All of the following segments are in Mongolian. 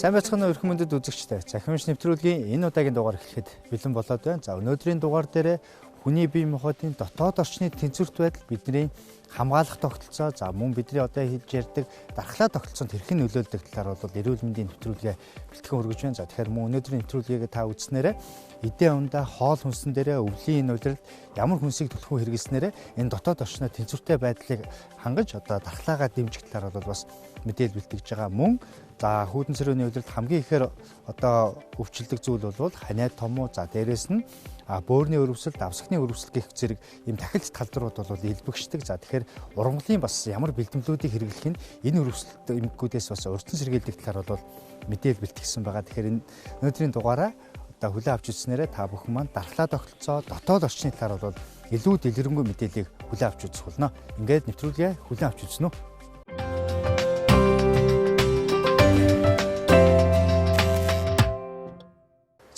Сайн байцгаана уу эрхэм мөндөд үзэгчдээ. Tsahim нэвтрүүлгийн энэ удаагийн дугаар эхлэхэд бэлэн болоод байна. За өнөөдрийн дугаар дээр хүний бие махбодын дотоод орчны тэнцвэрт байдал бидний хамгаалах тогтолцоо, за мөн бидний одоо хэлж ярьдаг дархлаа тогтолцоонд хэрхэн нөлөөлдөг талаар бол эрүүл мэндийн нэвтрүүлгээ бэлтгэн хүргэж байна. За тэгэхээр мөн өнөөдрийн нэвтрүүлгийг та үзснээрээ эдийн ундаа хоол хүнсэн дээрээ өвлийн энэ удирдалд ямар хүнсийг түлхүү хэрэглэснээрээ энэ дотоод орчны тэнцвэртэй байдлыг хангаж одоо дархлаагаа дэмжих талаар бол бас мэдээлэл бэлтгэж байгаа. Мөн за хүүдэн цэрүүний удирдалд хамгийн ихээр одоо өвчлөдөг зүйл бол ханиад томуу, за дээрэс нь бөөрийн өрөвсөл, давсагны өрөвсөл гэх зэрэг ийм тахилц талдрууд бол илбэгшдэг. За тэгэхээр ургамлын бас ямар бэлтгэлүүдийг хэрэглэх нь энэ өрөвсөлт эмгэгүүдээс бас урьдчилан сэргийлдэг талаар бол мэдээлэл бэлтгэсэн байгаа. Тэгэхээр энэ өнөөдрийн дугаараа одоо хүлээн авч үзснээрээ та бүхэн маань дархлаа тогтолцоо, дотоод орчны талаар бол илүү дэлгэрэнгүй мэдээллийг хүлээн авч үзэх болно. Ингээд нэвтрүүлгээ хүлээн авч үзнэ үү?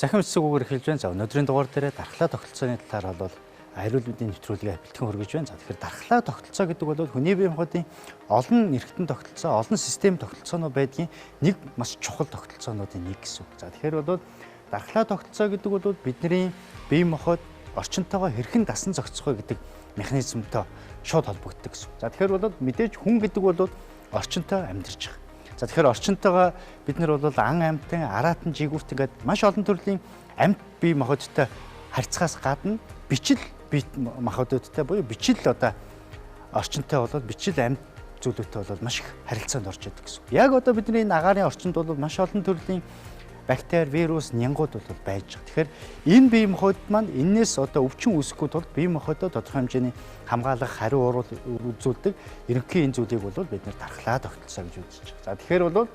Tsahim үгээр эхэлж байна. За өнөөдрийн дугаар дээр дархлаа тогтолцооны талаар бол эрүүл мэндийн нэвтрүүлгээ бэлтгэн хүргэж байна. За тэгэхээр дархлаа тогтолцоо гэдэг бол хүний бие махбодын олон эргэтэн тогтолцоо, олон систем тогтолцоонууд байдгийн нэг маш чухал тогтолцоонуудын нэг гэсэн үг. За тэгэхээр бол дархлаа тогтолцоо гэдэг бол бидний бие махбод орчинтойгоо хэрхэн дасан зохицох вэ гэдэг механизмтай шууд холбогддог гэсэн. За тэгэхээр бол мэдээж хүн гэдэг бол орчинтой амьдарч байгаа. За тэгэхээр орчинтойгоо бид нар бол ан амьтан, араатан, жигүүрт ингээд маш олон төрлийн амьт бие махбодтой харьцахаас гадна бичил бие махбодтой буюу бичил одоо орчинтой бол бичил амьт зүйлүүдтэй бол маш их харилцаанд орж идэг гэсэн. Яг одоо бидний агаарын орчинд бол маш олон төрлийн бактери, вирус, нянгууд бол байж байгаа. Тэгэхээр энэ бие махбод маань энээс одоо өвчин үүсэхгүй тулд бие махбодоо тодорхой хэмжээний хамгаалах, хариу урвал үзүүлдэг ерөнхий энэ зүйлийг бол бид нэр дархлаа тогтолцоо гэж үзэж байгаа. За тэгэхээр бол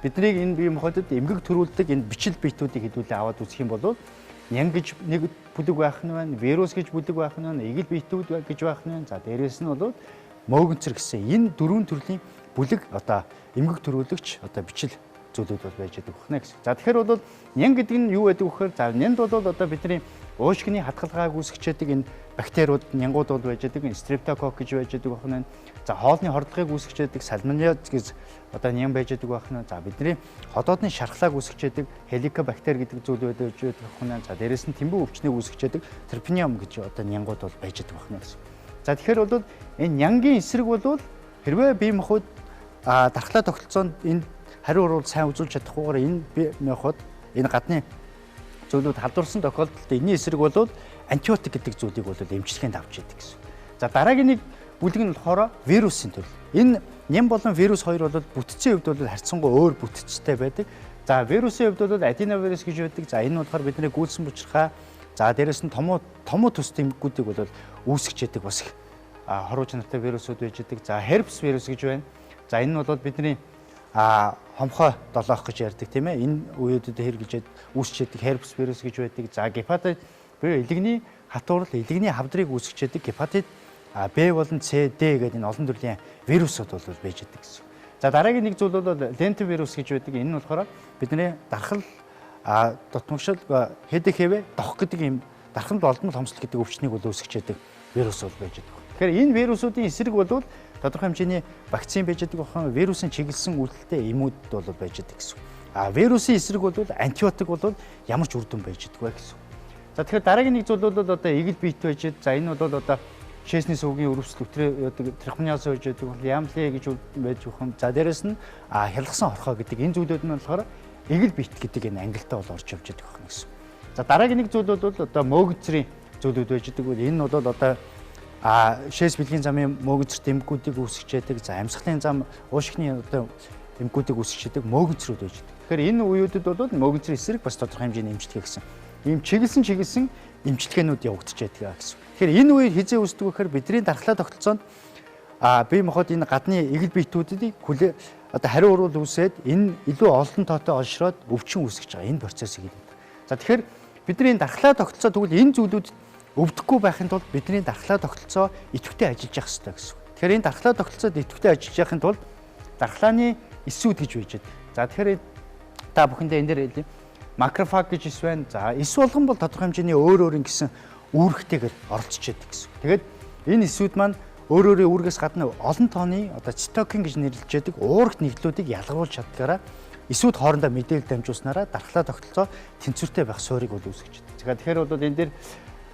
бидний энэ бие махбодод эмгэг төрүүлдэг энэ бичил биетүүдийг хэдүүлээ аваад үзэх юм бол нянг гэж нэг бүлэг байх нь байна, вирус гэж бүлэг байх нь байна, игэл биетүүд гэж байх нь байна. За дээрээс нь бол мөөгөнцөр гэсэн энэ дөрвөн төрлийн бүлэг одоо эмгэг төрүүлэгч одоо бичил зүйлүүд бол байж байгаа гэх гэсэн. За тэгэхээр бол нянг гэдэг нь юу байдаг вэ гэхээр за нянд бол одоо бидний уушгины хадгалгааг үүсгэж энэ бактериуд нянгууд бол байж байгаа. Энэ стрептокок гэж байж байгаа байна. За хоолны хордлогыг үүсгэж сальмонелла гэж одоо нян байж байгаа байна. За бидний ходоодны шархлааг үүсгэж хеликобактер гэдэг зүйл байж байгаа байна. За дээрэс нь тэмбэг өвчнийг үүсгэж трипаниум гэж одоо нянгууд бол байж байгаа байна гэсэн. За тэгэхээр бол энэ нянгийн эсрэг бол хэрвээ бие махбод дархлаа тогтолцоонд энэ хариу урвал сайн үзүүлж чадахгүйгээр энэ бие махбод энэ гадны зүйлүүд халдварсан тохиолдолд энэний эсрэг бол антибиотик гэдэг зүйлийг бол эмчилгээнд авч яадаг гэсэн. За дараагийн нэг бүлэг нь болохоор вирусын төрөл. Энэ ням болон вирус хоёр бол бүтцийн хувьд бол харьцангуй өөр бүтцтэй байдаг. За вирусын хувьд бол аденовирус гэж байдаг. За энэ болохоор бидний гүйцэн бучирхай, за дээрэс нь томуу төс тэмгэгүүдийг бол үүсгэж яадаг бас их хоруу чанартай вирусууд байж яадаг. За herpes вирус гэж байна. За энэ бол бидний хомхой долоох гэж ярьдаг тийм ээ. Энэ үеүүдэд хэрэгжилж үүсч яадаг herpes вирус гэж байдаг. За гепатит буюу элэгний хатуурал, элэгний хавдрыг үүсгэж яадаг гепатит B болон C, D гэдэг энэ олон төрлийн вирусууд бол байж яадаг гэсэн. За дараагийн нэг зүйл бол лентен вирус гэж байдаг. Энэ нь болохоор бидний дархал дутмагшил хэдэ хэвэ дох гэдэг ийм дарханд олдмол хомсдол гэдэг өвчнийг бол үүсгэж яадаг вирус бол байж яадаг. Тэгэхээр энэ вирусуудын эсрэг бол тодорхой хэмжээний вакцин байж байгаа бохоо вирусын чиглэсэн үйлдэлтэй эмүүд бол байж байгаа гэсэн. Вирусын эсрэг бол антибиотик бол ямар ч үр дүн байж байгаа гэсэн. За тэгэхээр дараагийн нэг зүйл бол одоо игэл биет байж байгаа. За энэ бол одоо шээсний сувгийн өрөвсөл өтрөө трихониоз байж байгаа. Ямле гэж байж байгаа. За дээрэс нь хялгсан хорхоо гэдэг энэ зүйлүүд нь болохоор игэл биет гэдэг энэ ангилтаа бол орж явж байгаа гэсэн. За дараагийн нэг зүйл бол одоо мөөгцрийн зүйлүүд байж байгаа. Энэ бол одоо шээс бэлгийн замын мөөгөнцөрт эмгэгүүдийг үүсгэж яадаг. За амьсгалын зам уушгины одоо эмгэгүүдийг үүсгэж яадаг мөөгөнцрүүд байж байгаа. Тэгэхээр энэ үеүүдэд бол мөөгөнцрийн эсрэг бас тодорхой хэмжээний эмчилгээ гэсэн. Ийм чиглэсэн эмчилгээнүүд явагдаж байдаг гэсэн. Тэгэхээр энэ үеийг хизээ үүсдэг вэ гэхээр бидний дархлаа тогтолцоонд бие махбод энэ гадны игэл биетүүдийг одоо хариу урвал үүсээд энэ илүү олон тоотой олшроод өвчин үүсгэж байгаа энэ процессыг хэлдэг. За тэгэхээр бидний дархлаа тогтолцоо тэгвэл энэ зүйлүүд өвдөхгүй байхын тулд бидний дархлаа тогтолцоо идэвхтэй ажиллаж явах хэрэгтэй гэсэн. Тэгэхээр энэ дархлаа тогтолцоод идэвхтэй ажиллаж явахын тулд дархлааны эсүүд гэж байж байгаа. За тэгэхээр та бүхэндээ энэ дээр макрофаг гэж эс байна. За эс болгон бол тодорхой хэмжээний өөр ингэсэн үүрэгтэйгээр оролцож яадаг гэсэн. Тэгээд энэ эсүүд маань өөрөөрөө үүргээс гадна олон тооны одоо цитокин гэж нэрлэж яадаг уурагт нэгдлүүдийг ялгаруулж чаддгаараа эсүүд хоорондоо мэдээлэл дамжуулснараа дархлаа тогтолцоо тэнцвэртэй байх суурийг бол үүсгэж байна. За тэгэхээр бол энэ дээр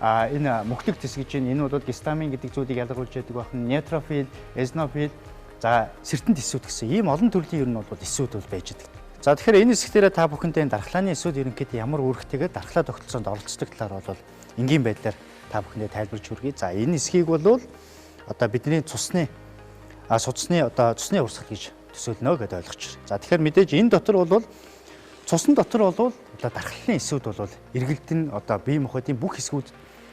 энэ мөхлөг тис гэж энэ бол гистамин гэдэг зүйлийг ялгаруулж яадаг байна. Нейтрофил, эзнофил, за сертэн эсүүд гэсэн ийм олон төрлийн ер нь бол эсүүд бол байж байгаа. За тэгэхээр энэ хэсгээр та бүхэндээ дархлааны эсүүд ерөнхийдөө ямар үүрэгтэйгээ дархлаа тогтолцоонд оролцдог талаар бол энгийн байдлаар та бүхэндээ тайлбарж хүргэе. За энэ эсхийг бол одоо бидний цусны цусны урсгал гэж төсөөлнө гэдээ ойлгож байна. За тэгэхээр мэдээж энэ дотор бол цусны дотор бол дархлааны эсүүд бол эргэлдэн одоо бие махбодын бүх хэсгүүд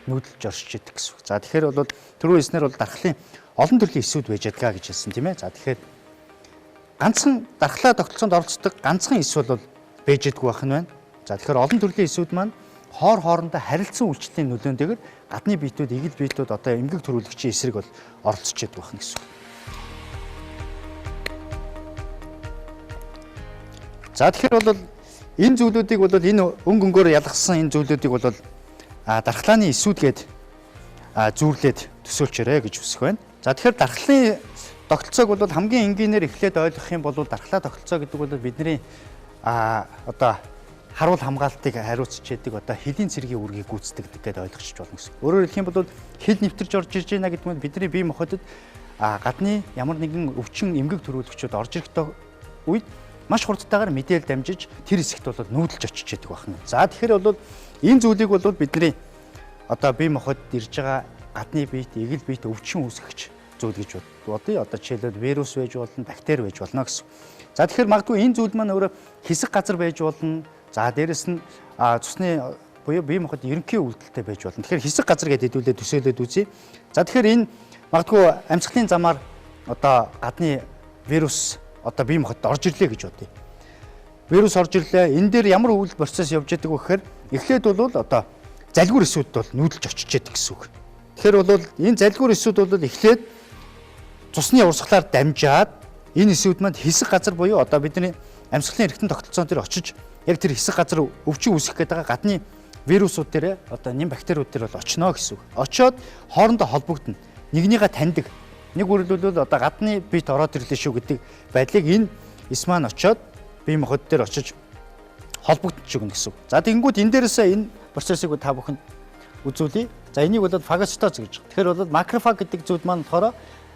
нүүдэлж оршиж идэг гэсэн үг. За тэгэхээр бол түрүү хэлснээр бол дархлын олон төрлийн эсүүд байж байгаа гэж хэлсэн тийм ээ. За тэгэхээр ганцхан дархлаа тогтолцоонд оролцдог ганцхан эс бол байж идэггүй байх нь байна. За тэгэхээр олон төрлийн эсүүд маань хоорондоо харилцан үйлчлэлийн нөлөөнтэйгээр гадны биетүүд, игэл биетүүд одоо эмгэг төрүүлэгчийн эсрэг бол оролцож идэг байх нь гэсэн үг. За тэгэхээр бол энэ зүйлүүдийг бол энэ өнгөөр ялгсан энэ зүйлүүдийг бол дархлааны эсүүд гээд зүүрлээд төсөөлчээрэй гэж хүсэх байна. За тэгэхээр дархлын тогтолцоог бол хамгийн энгийнээр эхлээд ойлгох юм бол дархлаа тогтолцоо гэдэг бол бидний одоо харуул хамгаалтыг хариуцж яадаг одоо хилийн цэргийн үүргийг гүйцэтгэдэг гэдээ ойлгочих болно гэсэн. Өөрөөр хэлэх юм бол хил нэвтэрж орж ирж байна гэдэг нь бидний бие махбодод гадны ямар нэгэн өвчин эмгэг төрүүлэгчүүд орж ирэх үед маш хурдтайгаар мэдээлэл дамжиж тэр хэсэгт бол нүүдэлж очиж яадаг байна. За тэгэхээр бол энэ зүйлийг бол бидний одоо бие махбодод ирж байгаа гадны биет, игэл биет өвчин үүсгэгч зүйл гэж бодъё. Одоо жишээлбэл вирус байж болно, бактери байж болно гэсэн. За тэгэхээр магадгүй энэ зүйл маань өөрөө хэсэг газар байж болно. За дээрэс нь цусны буюу бие махбод ерөнхий үйлдэлтэй байж болно. Тэгэхээр хэсэг газар гэдээ хэдүүлээ төсөөлөд үзье. За тэгэхээр энэ магадгүй амьсгалын замаар одоо гадны вирус одоо бие махбодод орж ирлээ гэж бодъё. Вирус орж ирлээ. Энэ дээр ямар үйл процесс явж байгаа вэ гэхээр эхлээд бол одоо залгуур эсүүд бол нүүдэлж очиж яадаг гэсэн үг. Тэгэхээр бол энэ залгуур эсүүд бол эхлээд цусны урсгалаар дамжаад энэ эсүүд манд хэсэг газар буюу одоо бидний амьсгалын эргэтэн тогтолцоон дээр очиж яг тэр хэсэг газар өвчин үүсгэх гээд байгаа гадны вирусууд дээр одоо нэм бактериуд дээр бол очно гэсэн үг. Очоод хоорондоо холбогдно. Нэгнийгээ таньдаг. Нэг үргэлжлүүл одоо гадны биет ороод ирлээ шүү гэдэг байдлыг энэ эс маань очоод бие махбод дээр очиж холбогдож өгнө гэсэн үг. За тэгэнгүүт энэ дээрээсээ энэ процессыг та бүхэнд үзүүлье. За энийг бол фагоцитоз гэж. Тэгэхээр бол макрофаг гэдэг зүйл маань болохоор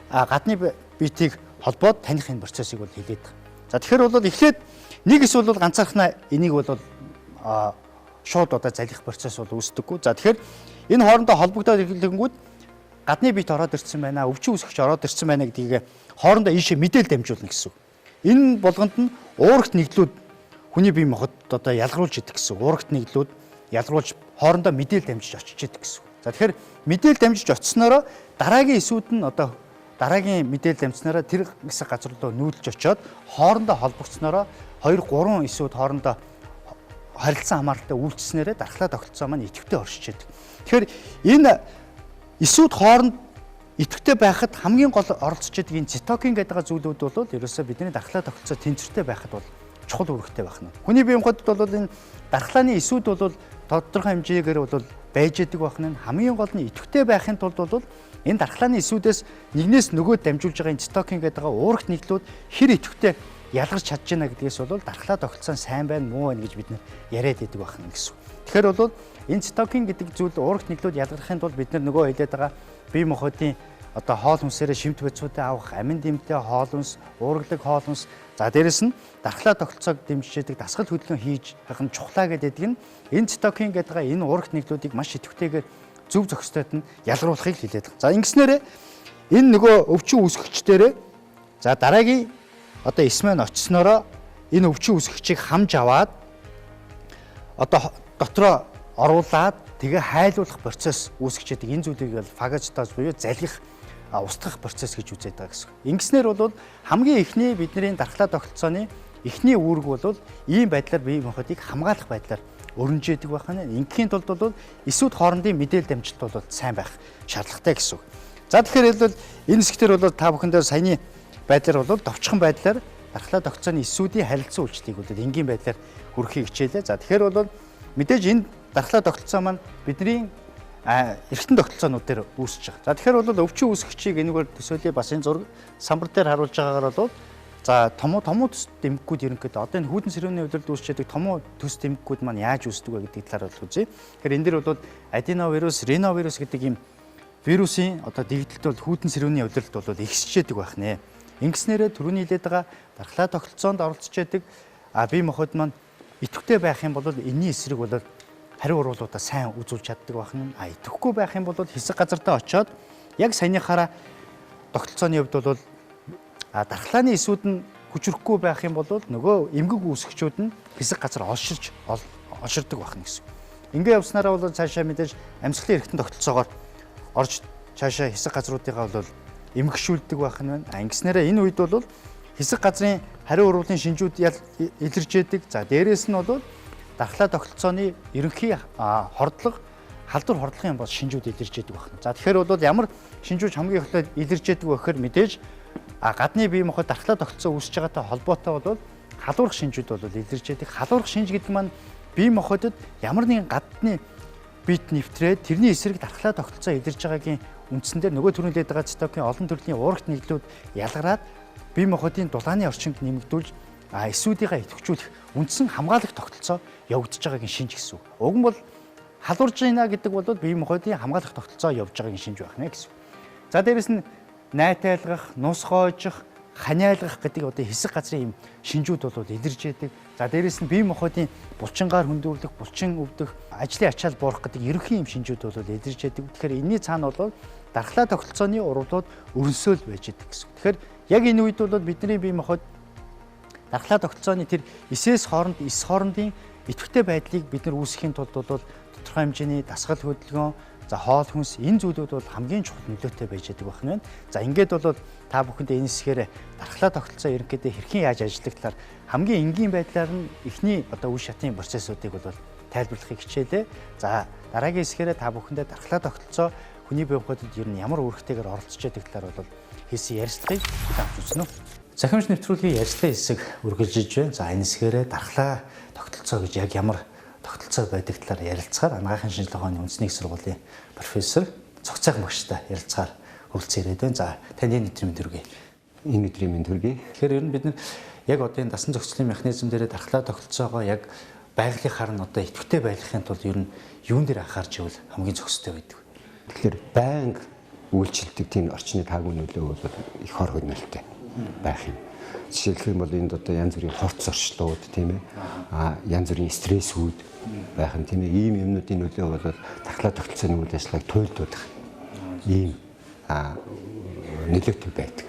гадны биетийг холбоод таних энэ процессыг бол хийгээд байгаа. За тэгэхээр бол эхлээд нэг эс бол ганцаархнаа энийг бол шууд одоо залих процесс бол үүсдэггүй. За тэгэхээр энэ хоорондоо холбогдоод ирэнгүүт гадны биет ороод ирсэн байна, өвчин үүсгэж ороод ирсэн байна гэдгийг хоорондоо ийшээ мэдээлэл дамжуулна гэсэн үг. Энэ болгонд нь уурагт нэгдлүүд хүний бие махбод одоо ялгаруулж идэг гэсэн. Уурагт нэгдлүүд ялгаруулж хоорондоо мэдээлэл дамжиж очиж идэг гэсэн. За тэгэхээр мэдээлэл дамжиж очиснороо дараагийн эсүүд нь одоо дараагийн мэдээлэл дамжснараа тэр хэсэг газар руу нүүдэлж очиод хоорондоо холбогдснороо 2-3 эсүүд хоорондоо харилцан хамааралтай үйлчлснээрээ дархлаа тогтолцоо маань идэвхтэй оршиж идэг. Тэгэхээр энэ эсүүд хооронд идэвхтэй байхад хамгийн гол оролцож идэг энэ цитокин гэдэг зүйлүүд бол ерөөсөө бидний дархлаа тогтолцоо тэнцвэртэй байхад бол чухал үүрэгтэй байх нь. Хүний биеийн хот бол энэ дархлааны эсүүд бол тодорхой хэмжээгээр бол байж идэг байх нь. Хамгийн гол нь идэвхтэй байхын тулд бол энэ дархлааны эсүүдээс нэгнээс нөгөөд дамжуулж байгаа энэ цитокин гэдэг уурагт нэгдлүүд хэр идэвхтэй ялгарч чадж байна гэдгээс бол дархлаа тогтолцоо сайн байна муу байна гэж бид нэр яриад идэг байх нь гэсэн. Тэгэхээр бол энэ цитокин гэдэг зүйл уурагт нэгдлүүд ялгархын тулд бид нөгөө хэлээд байгаа бие махбодын одоо хоол хүнсээрээ шимт бацуудыг авах, амин дэмтэй хоол хүнс, уургалаг хоол хүнс, за дээрэс нь дархлаа тогтолцоог дэмжиж яадаг дасгал хөдөлгөөн хийж хахын чухлаа гэдэг нь энэ цитокин гэдэг энэ уурагт нэгдлүүдийг маш идэвхтэйгээр зөв зохистойд нь ялгаруулахыг хэлээд байгаа. За ингэснээр энэ нөгөө өвчин үүсгэгчдэрээ за дараагийн одоо эс маань очисноороо энэ өвчин үүсгэгчийг хамж аваад одоо дотроо оруулаад тэгээ хайлуулах процесс үүсгэж яадаг энэ зүйлийг бол фагоцитоз буюу залгих устгах процесс гэж үзээд байгаа гэсэн. Ингэснээр бол хамгийн эхний бидний дархлаа тогтолцооны эхний үүрэг бол ийм байдлаар бие махбодыг хамгаалах байдлаар өрнөж яадаг байх нь. Ингийн тулд бол эсүүд хоорондын мэдээлэл дамжилт бол сайн байх шаардлагатай гэсэн. За тэгэхээр бол энэ хэсгээр бол та бүхэндээ саяны байдлаар бол товчхон байдлаар дархлаа тогтолцооны эсүүдийн харилцан үйлчлэлийг бол энгийн байдлаар хүргэхийг хичээлээ. За тэгэхээр бол мэдээж энэ дархлаа тогтолцоо маань бидний эргэтэн тогтолцоонууд дээр үүсэж байгаа. За тэгэхээр бол өвчин үүсгэгчийг энэгээр төсөөлөе бас энэ зураг самбар дээр харуулж байгаагаар бол За томоо төс дэмггүүд ерөнхийдөө одоо энэ хүүдэн сэрүүний удирд үүсчээдэг томоо төс дэмггүүд маань яаж үүсдэг вэ гэдэг талаар бол үзье. Тэгэхээр энэ дэр бол аденовирус, риновирус гэдэг ийм вирусын одоо дэгдэлт бол хүүдэн сэрүүний удирдалд бол ихсчээдэг байх нэ. Ингэснээрээ түрүүний хэлээд байгаа дархлаа тогтолцоонд оролцож бие махбод маань идэвхтэй байх юм бол энэний эсрэг бол хариу урвалуудаа сайн үзүүлж чаддаг байх нь. Идэвхгүй байх юм бол хэсэг газартаа очиод яг саяныхаараа тогтолцооны хувьд бол дархлааны эсүүд нь хүчрэхгүй байх юм бол нөгөө эмгэг үүсгчүүд нь хэсэг газар олширдаг байх нь гэсэн. Ингээ явснараа бол цаашаа мэдээж амьсгалын эргэтэн тогтолцоогоор орж цаашаа хэсэг газруудыгаа бол эмгэгшүүлдэг байх нь байна. Ингэснээрээ энэ үед бол хэсэг газрын хариу урвалын шинжүүд илэрж яадаг. За дээрээс нь бол дархлаа тогтолцооны ерөнхий хордлого халдвар хордлогын бол шинжүүд илэрж яадаг байна. За тэгэхээр бол ямар шинжүүд хамгийн эхлээд илэрж яадаг вэ гэхээр мэдээж гадны бие махбод дархлаа тогтолцоо үүсэж байгаатай холбоотой бол халуурах шинжүүд бол илэрж яадаг. Халуурах шинж гэдэг маань бие махбодод ямар нэгэн гадны бит нэвтрээд тэрний эсрэг дархлаа тогтолцоо илэрж байгаагийн үндсэндээ нөгөө түрүүнд лээд байгаа цитокин олон төрлийн уурагт нийлүүд ялгараад бие махбодын дулааны орчинд нэмэгдүүлж эсүүдийнхээ идэвхжүүлэх үндсэн хамгаалах тогтолцоо явагдаж байгаагийн шинж гэсэн үг. Уг нь бол халуурж байна гэдэг бол бие махбодын хамгаалах тогтолцоо явж байгаагийн шинж байх нэ гэсэн. За дээрэс нь найтайлгах, нус хоожих, ханиайлгах гэдэг одоо хэсэг газрын юм шинжүүд бол илэрж яадаг. За дээрэс нь бие махбодын булчингаар хөндөөрлөх, булчин өвдөх, ажлын ачаал буурах гэдэг ерөнхий юм шинжүүд бол илэрж яадаг. Тэгэхээр энэний цаана бол дархлаа тогтолцооны урвалууд өрнсөөл байж яадаг гэсэн. Тэгэхээр яг энэ үед бол бидний бие махбод дархлаа тогтолцооны тэр эс хоорондын идэвхтэй байдлыг бид нар үүсгэхийн тулд бол тодорхой хэмжээний дасгал хөдөлгөөн, за хоол хүнс энэ зүйлүүд бол хамгийн чухал нөлөөтэй байж байгаа байх нь. За ингээд бол та бүхэндээ энэ хэсгээр дархлаа тогтолцоо ерөнхийдөө хэрхэн яаж ажилладаг талаар хамгийн энгийн байдлаар нь эхний одоо үе шатын процессуудыг бол тайлбарлахыг хичээлээ. За дараагийн хэсгээр та бүхэндээ дархлаа тогтолцоо хүний бие махбодод ер нь ямар үүрэгтэйгээр оролцож байгаа талаар бол хийсэн ярилцлагыг авч үзнэ. Захимж нэвтрүүлгийн ярилцлагын хэсэг үргэлжилж байна. За энэ хэсгээрээ дархлаа тогтолцоо гэж яг ямар тогтолцоо байдаг талаар ярилцахаар анагаахын шинжилгээ ухааны үндэсний сургуулийн профессор Цогцайхан багштай ярилцахаар хүрэлцэн ирээд байна. За таны өдрийн мэнд хүргэе. Энэ өдрийн мэнд хүргэе. Тэгэхээр ер нь бид нар яг одоо энэ дасан зохицлын механизм дээр дархлаа тогтолцоогоо яг байгалийнхаар нь одоо идэвхтэй байлгахын тулд ер нь юун дээр анхаарч ивэл хамгийн зохистой байдаг. Тэгэхээр байнга үйлчлдэг тийм орчны таагүй нөлөө бол их хор хөнөөлтэй байх юм. Жишээлх юм бол энд одоо янз бүрийн хувц орчлууд тийм ээ янз бүрийн стрессүүд байх юм тийм ээ ийм юмнуудын нөлөө бол дархлаа тогтолцооны үйл ажиллагааг туйлдуулах ийм нөлөөтэй байдаг.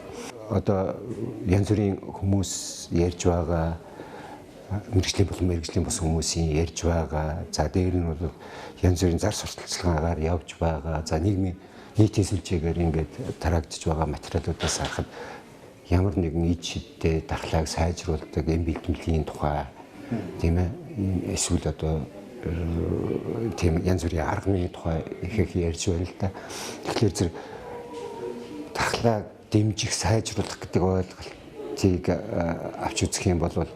Одоо янз бүрийн хүмүүс ярьж байгаа мэргэжлийн болон мэргэжлийн бус хүмүүсийн ярьж байгаа. За дээр нь бол янз бүрийн зар сурталчилгаагаар явж байгаа. За нийгмийн нийтийн сүлжээгээр ингээд тараагдж байгаа материалуудаас харахад ямар нэгэн ид шидтэй дархлааг сайжруулдаг эм бэлтгэлийн тухай тийм ээ эсвэл одоо тийм янз бүрийн арганы тухай их ярьж байна л да. Тэгэхээр зэрэг дархлааг дэмжих сайжруулах гэдэг ойлголтыг авч үзэх юм бол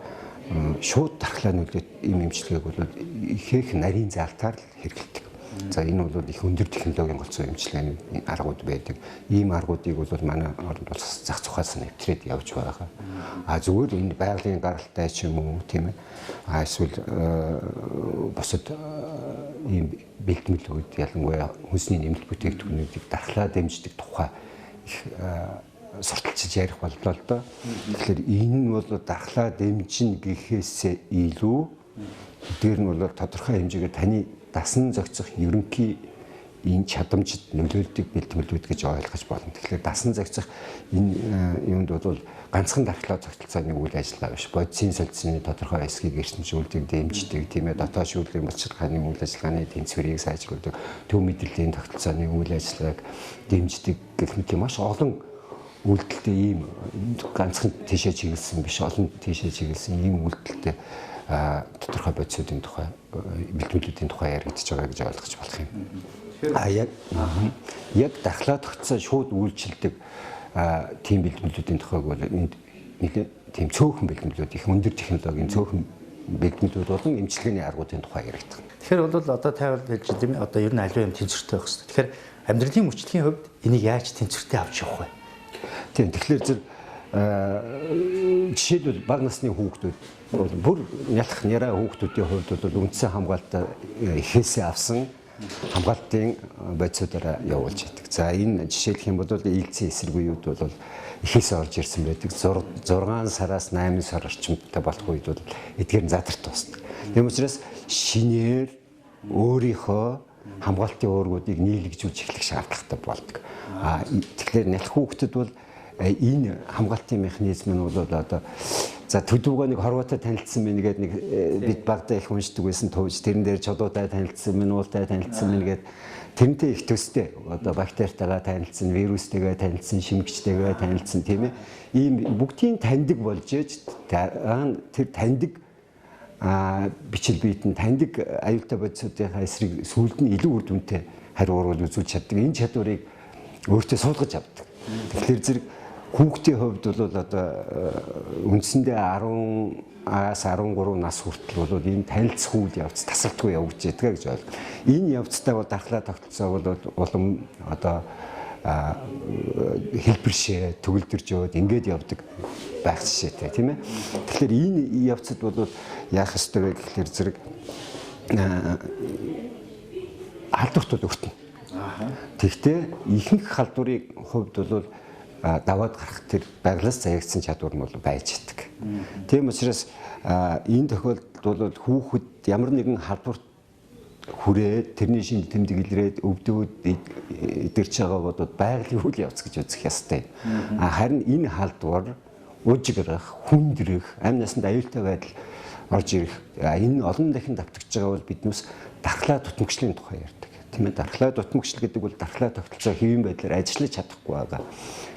шууд дархлаа нөлөөт ийм эмчилгээг бол их нарийн заалтаар л хэрэглэдэг. За энэ бол их өндөр технологийн голцоо эмчилгээний аргууд байдаг. Ийм аргуудыг бол манай орнд бол зах зугаас нэвтрээд явж байгаа. Зүгээр энэ байгалийн гаралтай ч юм уу тийм ээ. Эсвэл бусад ийм бэлтгэмлүүд ялангуяа хүнсний нэмэлт бүтээгдэхүүнүүдийг дархлаа дэмждэг тухай их сурталчилж ярих боллоо л доо. Тэгэхээр энэ нь бол дархлаа дэмжин гэхээсээ илүү дээр нь бол тодорхой хэмжээгээр таны дасан зохицох ерөнхий энэ чадамжид нөлөөлдөг бэлтгэлүүд гэж ойлгож болно. Тэгэхээр дасан зохицох энэ юунд бол ганцхан дархлаа тогтолцооны үйл ажиллагаа биш. Бодисын солилцооны тодорхой хэсгийг эрчимжүүлдэг, дэмждэг, тийм ээ, дотоод шүүлгийн боловсролын үйл ажиллагааны тэнцвэрийг сайжруулдаг, төв мэдрэлийн тогтолцооны үйл ажиллагааг дэмждэг гэх мэт маш олон үйлдэлтэй ийм ганцхан тийшээ чиглэсэн биш, олон тийшээ чиглэсэн ийм үйлдэлтэй тодорхой бодисуудын тухай бэлтгэлүүдийн тухай яригдж байгаа гэж ойлгож болох юм. Яг дархлаа тогтцоо шууд үйлчилдэг тийм бэлтгэлүүдийн тухайг бол энд нэлээд тийм цөөхөн бэлтгэлүүд их өндөр технологийн цөөхөн бэлтгэлүүд болон эмчилгээний аргуудын тухай яригдах. Тэгэхээр бол одоо тайвал хэлж тийм одоо ер нь аливаа юм тэнцвэртэй байх хэрэгтэй. Тэгэхээр амьдралын мөчлөгийн хувьд энийг яаж тэнцвэртэй авч явах вэ? Тийм тэгэхээр зэрэг жишээлбэл бага насны хүүхдүүд бүр нялх няраа хүүхдүүдийн хувьд бол үндсэн хамгаалтаа эхээсээ авсан хамгаалтын бодисуудаараа явуулж байдаг. За энэ жишээлх юм бол ээлцийн эсрэг үеуд бол эхээсээ орж ирсэн байдаг. 6 сараас 8 сар орчимтай болох үед бол эдгээр задарт тусдаг. Тийм учраас шинээр өөрийнхөө хамгаалтын уургуудыг нийлэгжүүлж эхлэх шаардлагатай болдог. Тэгэхээр нялх хүүхдэд бол энэ хамгаалтын механизм нь бол одоо за төдөвгөө нэг хорвоотой танилцсан байна гэдэг нэг бид багтаа их уншдаг байсан тууж тэрэн дээр чодуутай танилцсан байна, уултай танилцсан байна гэдэг тэрнтэй их төстэй одоо бактеритайгаа танилцсан, вирустэйгээ танилцсан, шимэгчтэйгээ танилцсан тийм ээ. Ийм бүгдийн таньдаг болж ээж тэр таньдаг бичил биетэн таньдаг аюултай бодисуудынхаа эсрэг сүүлд нь илүү үр дүнтэй хариу урвал үзүүлж чаддаг. Энэ чадварыг өөртөө суулгаж авдаг. Тэгэхээр зэрэг хүүхдийн хувьд бол одоо үндсэндээ 10-аас 13 нас хүртэл бол энэ танилцах үйл явц тасалдгүй явж байгаа гэж байна. Энэ явцтай бол дархлаа тогтолцоо бол улам одоо хэлбэршээ төгөлдөрж яваад ингээд явдаг байх жишээтэй тийм ээ. Тэгэхээр энэ явцад бол яах ёстой вэ гэхээр зэрэг халдварт бол өртнө. Тэгвэл ихэнх халдварыг хувьд бол даваад гарах тэр байглаас заягдсан чадвар нь бол байж идэг. Тийм учраас энэ тохиолдолд бол хүүхэд ямар нэгэн халдварт хүрээд тэрний шинж тэмдэг илрээд өвдөөд идэрч байгаа бол байгалийн үйл явц гэж үзэх ёстой. Харин энэ халдвар уужиграх, хүндрэх, амь насанд аюултай байдал орж ирэх энэ олон дахин давтагдж байгаа бол биднээс дархлаа дутмагчлалын тухай ярьдаг. Тийм ээ, дархлаа дутмагчлал гэдэг бол дархлаа тогтолцоо хэвийн байдлаар ажиллаж чадахгүй байгаа.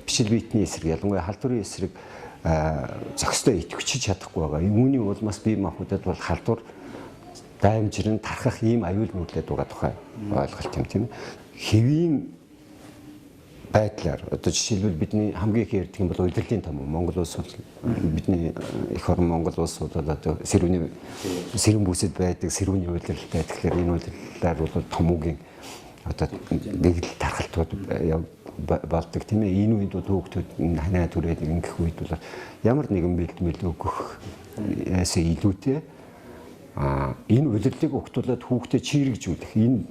Бичил биетний эсрэг, ялангуяа халдварын эсрэг зохистой идэвхжиж чадахгүй байгаа. Үүний улмаас бие махбодод бол халдвар даймжирэн тархах ийм аюул нөлөөд байгаа тухай ойлголт юм тийм ээ. Хэвийн байдлаар одоо жишээлбэл бидний хамгийн их ярьдаг юм бол удирдлагын том Монгол улс бол бидний эх орн Монгол улс бол одоо сэрүүн бүсэд байдаг сэрүүний удирдлагтай. Тэгэхээр энэ удирдлагаар бол томуугийн одоо нэг л тархалтууд болдог тийм ээ. Энэ үед бол хүүхдүүд ханаа түрээд ингэх үед бол ямар нэгэн бэлтгэл өгөхөөс илүүтэй энэ удирдлагыг өгтүүлээд хүүхдэд чирэгжүүлэх энэ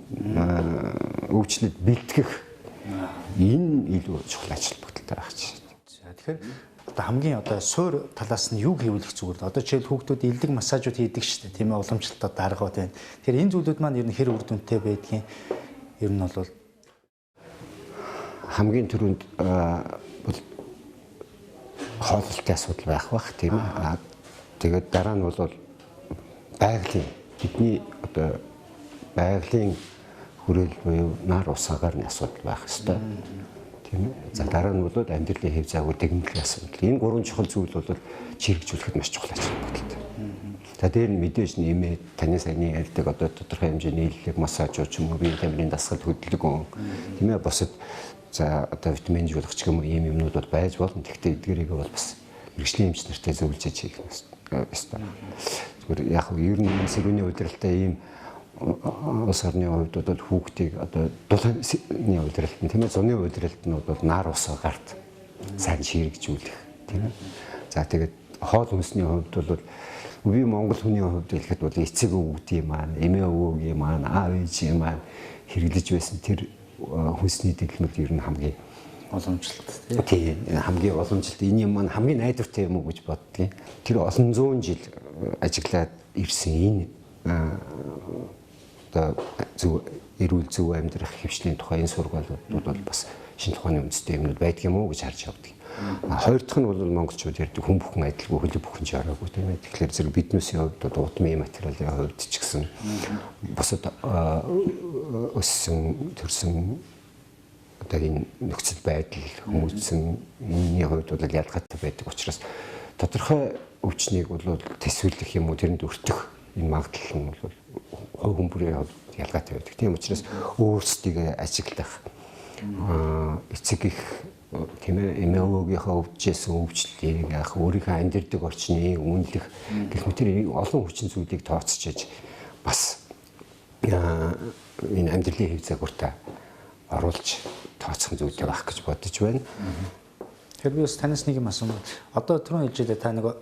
өвчлөлд бэлтгэх энэ илүү чухал ажил бүтэлтэй байх чинь. За тэгэхээр одоо хамгийн одоо суур талаас нь юу хийвлэх зүгээр. Одоо жишээл хүүхдүүд элдэг массажууд хийдэг шүү дээ тийм ээ, уламжлалтад даргууд байна. Тэгэхээр энэ зүйлүүд маань ер нь хэр үр дүнтэй байдгийг ер нь бол хамгийн түрүүнд бол хооллолтын асуудал байх бах тийм ээ. Тэгээд дараа нь бол байгалийн бидний одоо байгалийн хүрээлэл буюу нар усаагаар нь асуудал байх ёстой. Тийм ээ. За дараа нь бол амьдралын хэв заагүй тэгмэлийн асуудал. Энэ гурван чухал зүйл бол чирэгжүүлэхэд маш чухал ажил бодолтой. За дээр нь мэдээж нэмээд таны саяны ярьдаг одоо тодорхой хэмжээний нийлэлэг массажууд ч юм уу биеийн тамирын дасгал хөдөлгөөн тийм ээ босод за одоо витамин жуулгач гэмүү ийм юмнууд бол байж болно. Гэхдээ эдгээрийг бол бас мэргэжлийн эмч нартай зөвлөж хийх ёстой. Зүгээр яг ер нь сэрүүний удирдлагтай ийм улс орны хувьд бол хүүхдийг одоо дулааны удирдалт нь тийм ээ зуны удирдалт нь бол нар усаа гарт сайн чирэгжүүлэх тийм ээ. За тэгээд хоол хүнсний хувьд бол би Монгол хүний хувьд хэлэхэд бол эцэг өвгдийн маань, эмээ өвгөгийн маань, аав ээжийн маань хэрэглэж байсан тэр хүнсний дэглэмэл ер нь хамгийн уламжлалт тийм хамгийн уламжлалт энэ юм маань хамгийн найдвартай юм уу гэж боддгийн. Тэр олон зуун жил ажиглаад ирсэн энэ одоо зөв эрүүл зөв амьдрах хвшлийн тухай энэ сургаалууд бол бас шинэ тухайн үндэстэй юмнууд байдаг юм уу гэж харж явдаг. Хоёр дахь нь бол монголчууд ярьдаг хүн бүхэн адилгүй хөлөг бүхэн жараагүй тийм ээ. Тэгэхээр зэрэг биднээсийн хувьд бол удмын материалын хувьд ч гэсэн бусад өссөн төрсэн одоо энэ нөхцөл байдал хүмүүжсэн энэний хувьд бол ялгаатай байдаг учраас тодорхой өвчнийг бол төсвөрлөх юм уу тэрэнд өртөх энэ магадлал нь бол хувь хүмүүрийн хувьд ялгаатай байдаг. Тийм учраас өөрсдийгөө ажиглах эцэг их тийм ээ эмээ өвгийнхөө өвчжсэн өвчлөлийг яах өөрийнхөө амьдардаг орчныг үнэлэх гэх мэт тэр олон хүчин зүйлийг тооцчиж бас энэ амьдралын хэв загвартай оруулж тооцох зүйтэй байх гэж бодож байна. Тэгэхээр би бас танаас нэг юм асуумаа. Одоо түрүүн хэлжээ та нэг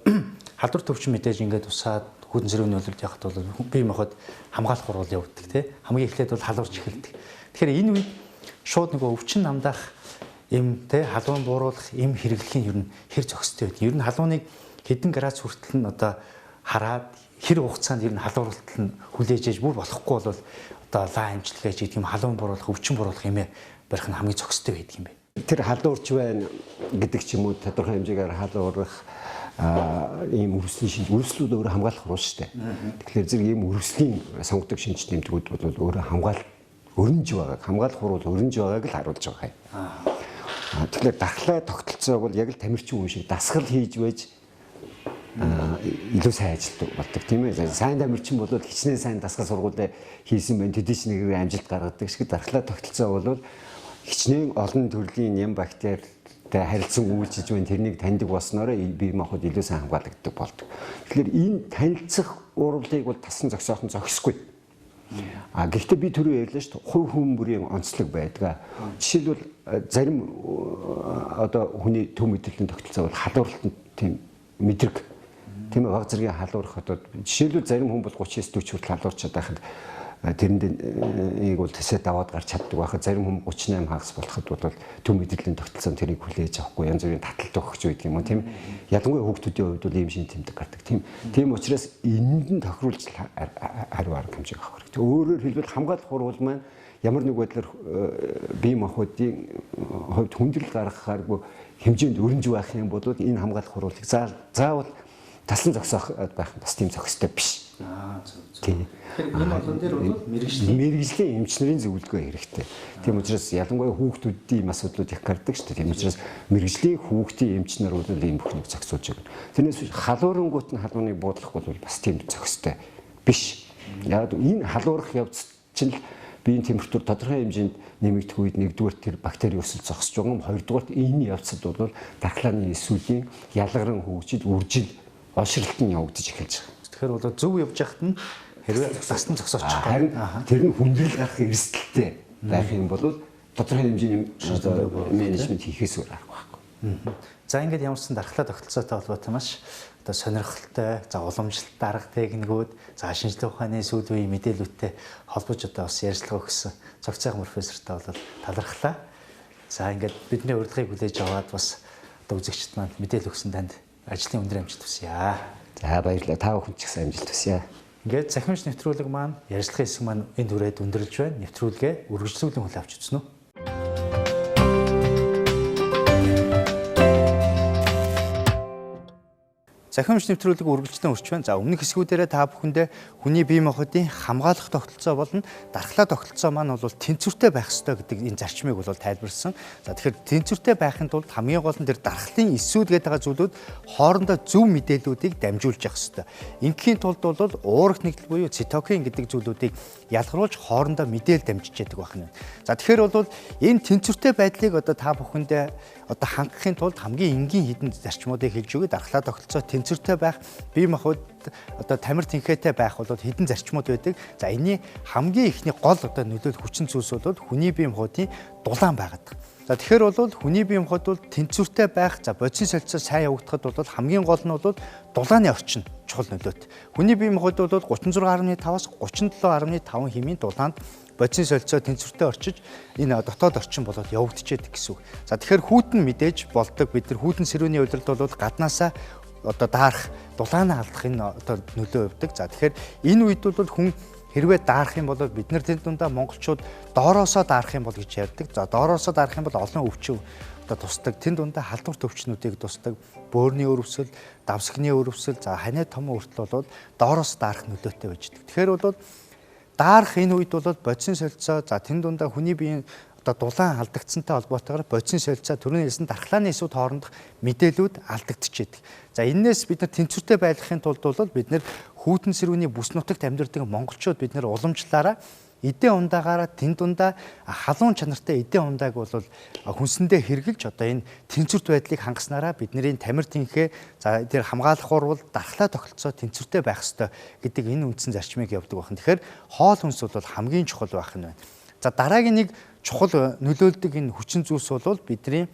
халдвар төвчин мэдээж ингээд усаад хүүдэн зэрэгний үйлдвэрт явахд бол бие махбод хамгаалах хурал явагддаг тий. Хамгийн эхлээд бол халуурч эхэлдэг. Тэгэхээр энэ үед шууд нөгөө өвчин намдаах эм тий халуун бууруулах эм хэрэглэх нь ер нь хэр зохистой байдаг. Ер нь халууныг хэдэн градус хүртэл нь одоо хараад хэр хугацаанд ер нь халууралт нь хүлээж ээж бүр болохгүй бол одоо лаа амжилтгаж гэдэг юм халуун бууруулах өвчин бууруулах эмээ барих нь хамгийн зохистой байдаг юм бэ. Тэр халуурч байна гэдэг ч юм уу тодорхой хэмжээгээр халуурах ийм өрсөлийн шинж өрслүүд өөрөө хамгаалах хурал шүү дээ. Тэгэхээр зэрэг ийм өрслийн сонгодог шинж тэмдгүүд бол өөрөө өрнж байгааг хамгаалах хурал өрнж байгааг л харуулж байгаа юм. Тэгэхээр дархлаа тогтолцоог бол яг л тамирчин хүн шиг дасгал хийж байж илүү сайн ажилтдаг болдог тийм ээ. Сайн тамирчин бол хичнээн сайн дасгал сургуулиа хийсэн байх төдий ч нэгээр амжилт гаргадаг шиг дархлаа тогтолцоо бол хичнээн олон төрлийн нэм бактери харилцан үйлчилж байна тэрнийг таньдаг болсноороо бие махбод илүү сайн хамгаалагддаг болдог. Тэгэхээр энэ танилцах урвалыг бол тасан зогсоохын зохисгүй. Гэхдээ би түрүү ярьлаа шүү дээ хувь хүмүүрийн онцлог байдаг. Жишээлбэл зарим одоо хүний төв мэдрэлийн тогтолцоо бол халууралтанд тийм мэдрэг тийм баг зэргийн халуурах одоо жишээлбэл зарим хүн бол 39-40 хүртэл халуурчаад байхад тэрэнд бол тэсэд аваад гарч чаддаг байхад зарим хүн 38 хагас болоход бол төв мэдрэлийн тогтолцоон тэрийг хүлээж авахгүй янз бүрийн таталт өгч байдаг юм уу тийм ялангуяа хүүхдүүдийн хувьд бол ийм шин тэмдэг гардаг тийм учраас энэнд нь тохируулж хариу арга хэмжээг авах хэрэгтэй. Өөрөөр хэлбэл хамгаалах хурал маань ямар нэг байдлаар бие махбодын хувьд хүндрэл гаргахааргүй хэмжээнд өрнж байх юм бол энэ хамгаалах хуралыг заавал тасан зогсоох байх бас тийм зохистой биш. Тийм. Энэ олон дээр бол мэрэгжлийн эмчнэрийн зөвлөгөө хэрэгтэй. Тийм учраас ялангуяа хүүхдүүдийн асуудлууд их гардаг шүү дээ. Тийм учраас мэрэгжлийн хүүхдийн эмчнэр бол ийм бүхнийг зохицуулж байгаа. Тэрнээс халуурангуут нь халууныг буудлах бол бас тийм зохистой биш. Яг энэ халуурах явц чинь биеийн температур тодорхой хэмжээнд нэмэгдэх үед нэгдүгээр тэр бактери өсөлт зогсож байгаа юм. Хоёрдугаар энэ явцад бол дархлааны эсүүдийн ялгаран хөгжил, үржил, ошролт нь явагдаж эхэлж байгаа. Тэгэхээр бол зөв явж яхад нь хэрвээ застан зогсооч байгаа. Харин тэр нь хүндрэл гарах эрсдэлтэй байх юм бол тодорхой хэмжээний менежмент хийхээс өөр арга байхгүй. За ингээд ямарсан дархлаа тогтолцоотой холбоотой маш одоо сонирхолтой, за уламжлалт дарга техникүүд, за шинжилгээ ухааны сүүл үеийн мэдээлүүдтэй холбож одоо бас ярилцлага өгсөн цогц сайхан профессортай бол талархлаа. За ингээд бидний урилгыг хүлээж аваад бас одоо үзэгчд маань мэдээлэл өгсөн танд ажлын өндөр амжилт хүсье. За баярлалаа. Та бүхэн ч гэсэн амжилт хүсье. Ингээд цахимч нэвтрүүлэг маань ярилцлагын хэсэг маань энэ түрээд өндөрлж байна. Нэвтрүүлгээ үргэлжлүүлэн хүлээн авч үзнэ үү? Цахимч нэвтрүүлэг үргэлжлэн өрч байна. За өмнөх хэсгүүдээрээ та бүхэндээ хүний бие махбодын хамгаалах тогтолцоо болон дархлаа тогтолцоо маань бол тэнцвэртэй байх ёстой гэдэг энэ зарчмыг бол тайлбарласан. За тэгэхээр тэнцвэртэй байхын тулд хамгийн гол нь тэр дархлын эсүүд гэдэг байгаа зүйлүүд хоорондоо зөв мэдээллүүдийг дамжуулж явах ёстой. Ингийн тулд бол уурах нэгдэл буюу цитокин гэдэг зүйлүүдийг ялгаруулж хоорондоо мэдээлэл дамжиж яадаг байна. За тэгэхээр бол энэ тэнцвэртэй байдлыг одоо та бүхэндээ одоо хангахын тулд хамгийн энгийн хідэн зарчмуудыг хэлж өгье. Дархлаа тогтолцоо тэнцвэртэй байх, бие махбод одоо тамир тэнхээтэй байх бол хідэн зарчмууд байдаг. За энэний хамгийн ихний гол одоо нөлөөлөх хүчин зүйлс бол хүний бие махбодын дулаан байгаад. За тэгэхээр бол хүний бие махбод бол тэнцвэртэй байх, за бодисын солилцоо сайн явагдахад бол хамгийн гол нь бол дулааны орчин чухал нөлөөт. Хүний бие махбод бол 36.5-аас 37.5 хэмээн дулаанд бодисын солилцоо тэнцвэртэй орчиж энэ дотоод орчин болоод явагдчихэдэг гэсэн үг. За тэгэхээр хүйтэн мэдээж болдог. Бид нар хүйтэн сэрүүний удирдал бол гаднаасаа одоо даарах, дулаанаа алдах энэ одоо нөлөө өгдөг. За тэгэхээр энэ үед бол хүн хэрвээ даарах юм бол бид нар тэнд дундаа монголчууд доороосоо даарах юм бол гэж ярьдаг. За доороосоо даарах юм бол олон өвчин одоо тусдаг. Тэнд дундаа халдварт өвчнүүдийг тусдаг. Бөөрийн өрөвсөл, давсгны өрөвсөл, за ханаа том хүртэл бол доороос даарах нөлөөтэй байж байгаа. Тэгэхээр бол даарах энэ үед бол бодисын солилцоо, за тэнд дундаа хүний биеийн одоо дулаан алдагдсантай холбоотойгоор бодисын солилцоо түрүүний хэлсэн дархлааны эсүүд хоорондох мэдээлүүд алдагдчихэдэг. За энээс бид нар тэнцвэртэй байлгахын тулд бол бид нар хүйтэн сэрүүний бүс нутагт амьдардаг монголчууд бид нар уламжлалаараа эдийн ундаагаараа тэнд дундаа халуун чанартай эдийн ундааг бол хүнсэндээ хэрглэж одоо энэ тэнцвэрт байдлыг хангаснараа бидний тамир тэнхээ за тэр хамгаалах урвал дархлаа тогтолцоо тэнцвэртэй байх ёстой гэдэг энэ үндсэн зарчмыг явуулдаг байна. Тэгэхээр хоол хүнс бол хамгийн чухал байх нь байна. За дараагийн нэг чухал нөлөөлдөг энэ хүчин зүйлс бол бидний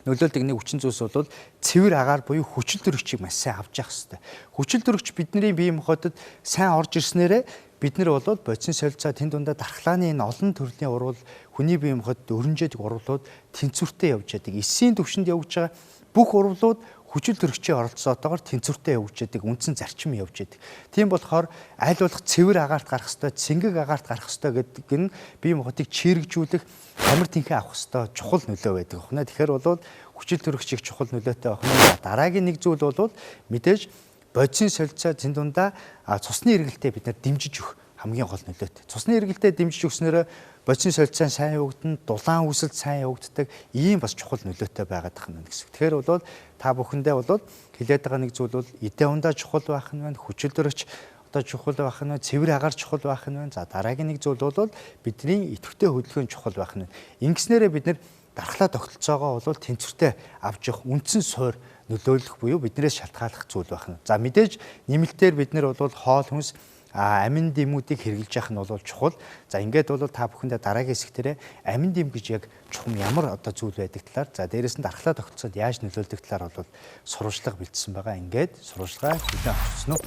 нөлөөлдөг нэг хүчин зүйлс бол цэвэр агаар буюу хүчил төрөгчийг маш сайн авч явах хэрэгтэй. Хүчил төрөгч бидний бие махбодод сайн орж ирснээрээ бид нар бол бодис солилцоо тэнд дундаа дархлааны энэ олон төрлийн урвал хүний бие махбодод өрнжээдэг урвалууд тэнцвэртэй явж яадаг. Эсийн түвшинд явж байгаа бүх урвалууд хүчил төрөгчийн оролцоотойгоор тэнцвэртэй явж яадаг, үндсэн зарчим явж яадаг. Тийм болохоор аль болох цэвэр агаарт гарах ёстой, цэнгэг агаарт гарах ёстой гэдэг нь бие махбодыг чирэгжүүлэх, амар тэнхээ авах ёстой чухал нөлөө байдаг байна. Тэгэхээр бол хүчил төрөгчийг чухал нөлөөтэй байна. Дараагийн нэг зүйл бол мэдээж бодисын солилцоо зэн дундаа цусны эргэлтээ бид нар дэмжиж өгөх хамгийн гол нөлөөтэй. Цусны эргэлтээ дэмжиж өгснөөр бодисын солилцоо сайн явагдана, дулаан үүсэлт сайн явагддаг, ийм бас чухал нөлөөтэй байгаад байна гэсэн. Тэгэхээр бол та бүхэндээ бол хэлээд байгаа нэг зүйл бол эдээ ундаа чухал байх нь байна, хүчил төрөгч одоо чухал байх нь байна, цэвэр агаар чухал байх нь байна. За дараагийн нэг зүйл бол бидний идэвхтэй хөдөлгөөн чухал байх нь. Ингэснээрээ бид нар дархлаа тогтолцоогоо бол тэнцвэртэй авч явах үндсэн суур нөлөөлөх буюу биднээс шалтгааллах зүйл байна. За мэдээж нэмэлтээр бид нар бол хоол хүнс амин дэмүүдийг хэрэгжилж явах нь бол чухал. За ингээд бол та бүхэндээ дараагийн хэсэгтэрээ амин дэм гэж яг чухам ямар одоо зүйл байдаг талаар за дээрэс нь дархлаа тогтолцоод яаж нөлөөлдөг талаар бол сурвалжлага бэлдсэн байгаа. Ингээд сурвалжлага хүлээн авчихсан уу?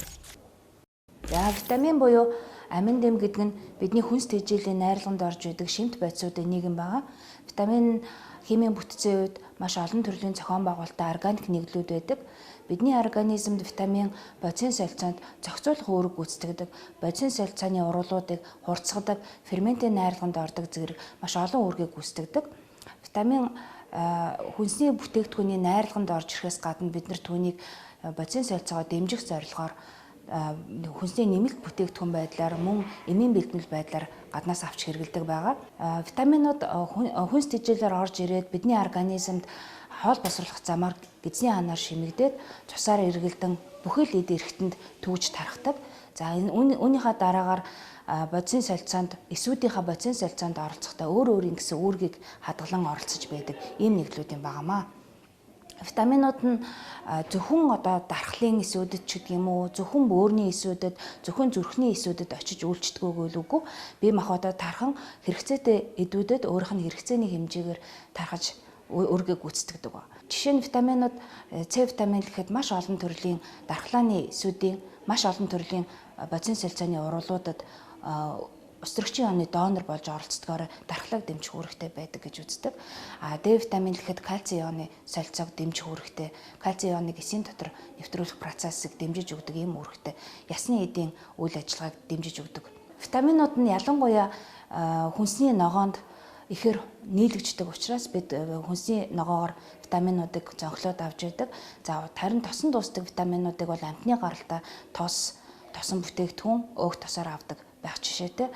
За витамин буюу амин дэм гэдэг нь бидний хүнс тэжээлийн найрлаганд орж идэг шимт бодисуудын нийгэм байгаа. Витамин химийн бүтцийн үед маш олон төрлийн зохион байгуулалттай органик нэгдлүүд байдаг. Бидний организмд витамин бодисын солилцоонд зохицуулах үүрэг гүйцэтгэдэг, бодисын солилцооны урвалуудыг хурцгадаг, ферментийн найрлаганд ордог зэрэг маш олон үүргийг гүйцэтгэдэг. Витамин хүнсний бүтээгдэхүүний найрлаганд орж ирэхээс гадна бид нар түүнийг бодисын солилцоогоо дэмжих зорилгоор хүнсний нэмэлт бүтээгдэхүүн байдлаар мөн эмийн бэлтгэл байдлаар гаднаас авч хэрэглэдэг байгаа. Витаминууд хүнс тэжээлээр орж ирээд бидний организмд хоол босруулах замаар эзний ханаар шимэгдээд цусаар эргэлдэн бүхэл эд эрхтэнд төвж тархдаг. За үүнийхээ дараагаар бодисын солилцоонд эсүүдийнхаа бодисын солилцоонд оролцохдоо өөр ингэсэн үүргийг хадгалан оролцож байдаг ийм нэглүүд юм байнамаа. Витаминууд нь зөвхөн одоо дархлын эсүүдэд ч гэдэг юм уу, зөвхөн бөөрийн эсүүдэд, зөвхөн зүрхний эсүүдэд очиж үйлчлдэг үгүй. Бие махбодод тархан хэрэгцээтэй эдүүдэд өөрийнх нь хэрэгцээний хэмжээгээр тархаж өргөг гүйцэтгэдэг ба. Жишээ нь витаминууд С витамин гэхэд маш олон төрлийн дархлааны эсүүдийн, маш олон төрлийн бодисын солилцооны урвалуудад өсрөгчийн оны донор болж оролцдогоор дархлааг дэмжих үүрэгтэй байдаг гэж үздэг. Д витамин гэхэд кальцийн ионы солилцоог дэмжих үүрэгтэй, кальцийн ионыг эсийн дотор нэвтрүүлэх процессыг дэмжиж өгдөг ийм үүрэгтэй, ясны эдийн үйл ажиллагааг дэмжиж өгдөг. Витаминууд нь ялангуяа хүнсний ногоонд ихээр нийлэгддэг учраас бид хүнсний ногоогоор витаминуудыг зөнхлөөд авч байдаг. За харин тосон дуустдаг витаминуудыг бол амьтны гаралтай тосон бүтээгдэхүүн өөх тосоор авдаг байх жишээтэй.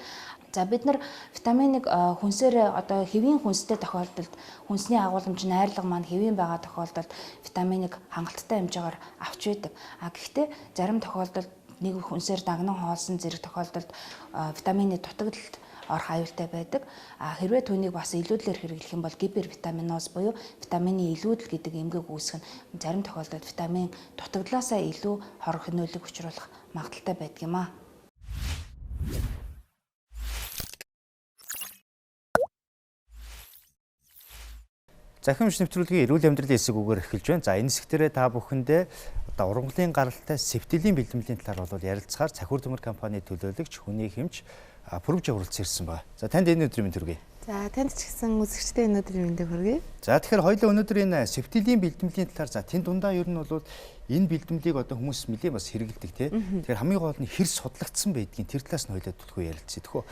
За бид нар витаминыг хүнсээр одоо хэвийн хүнстэй тохиолдолд хүнсний агуулмж найрлага маань хэвийн байгаа тохиолдолд витаминыг хангалттай хэмжээгээр авч байдаг. Гэхдээ зарим тохиолдолд нэг хүнсээр дагнан хоолсон зэрэг тохиолдолд витамины дутагдалд орох аюултай байдаг. Хэрвээ түүнийг бас илүүдлээр хэрэглэх юм бол гипервитаминоз буюу витамины илүүдэл гэдэг эмгэг үүсгэх нь зарим тохиолдолд витамин дутагдлаасаа илүү хорог хөнөөлөг учруулах магадaltaй байдаг юм а. Захимч нэвтрүүлгийн эрүүл амьдралын хэсгүүгээр эхэлж байна. За энэ хэсгтэрээ та бүхэндээ одоо ургамлын гаралтай сефтилийн бэлтгэлийн талаар бол ярилцахаар цахиур төмөр компани төлөөлөгч хүний хэмж Пүрвж уралцсан ирсэн байна. За танд энэ өдрийн мэнд хүргэе. За танд ч гэсэн үзэгчдээ энэ өдрийн мэндийг хүргэе. За тэгэхээр хоёулаа өнөөдөр энэ сефтилийн бэлтгэлийн талаар за тэнд дундаа ер нь бол энэ бэлтгэлийг одоо хүмүүс нэлээд бас хэрэгэлдэг тий. Тэгэхээр хамгийн гол нь хэр судлагдсан байдгийг тэр талаас нь хоёулаа төлхөө ярилцъя тэхүү.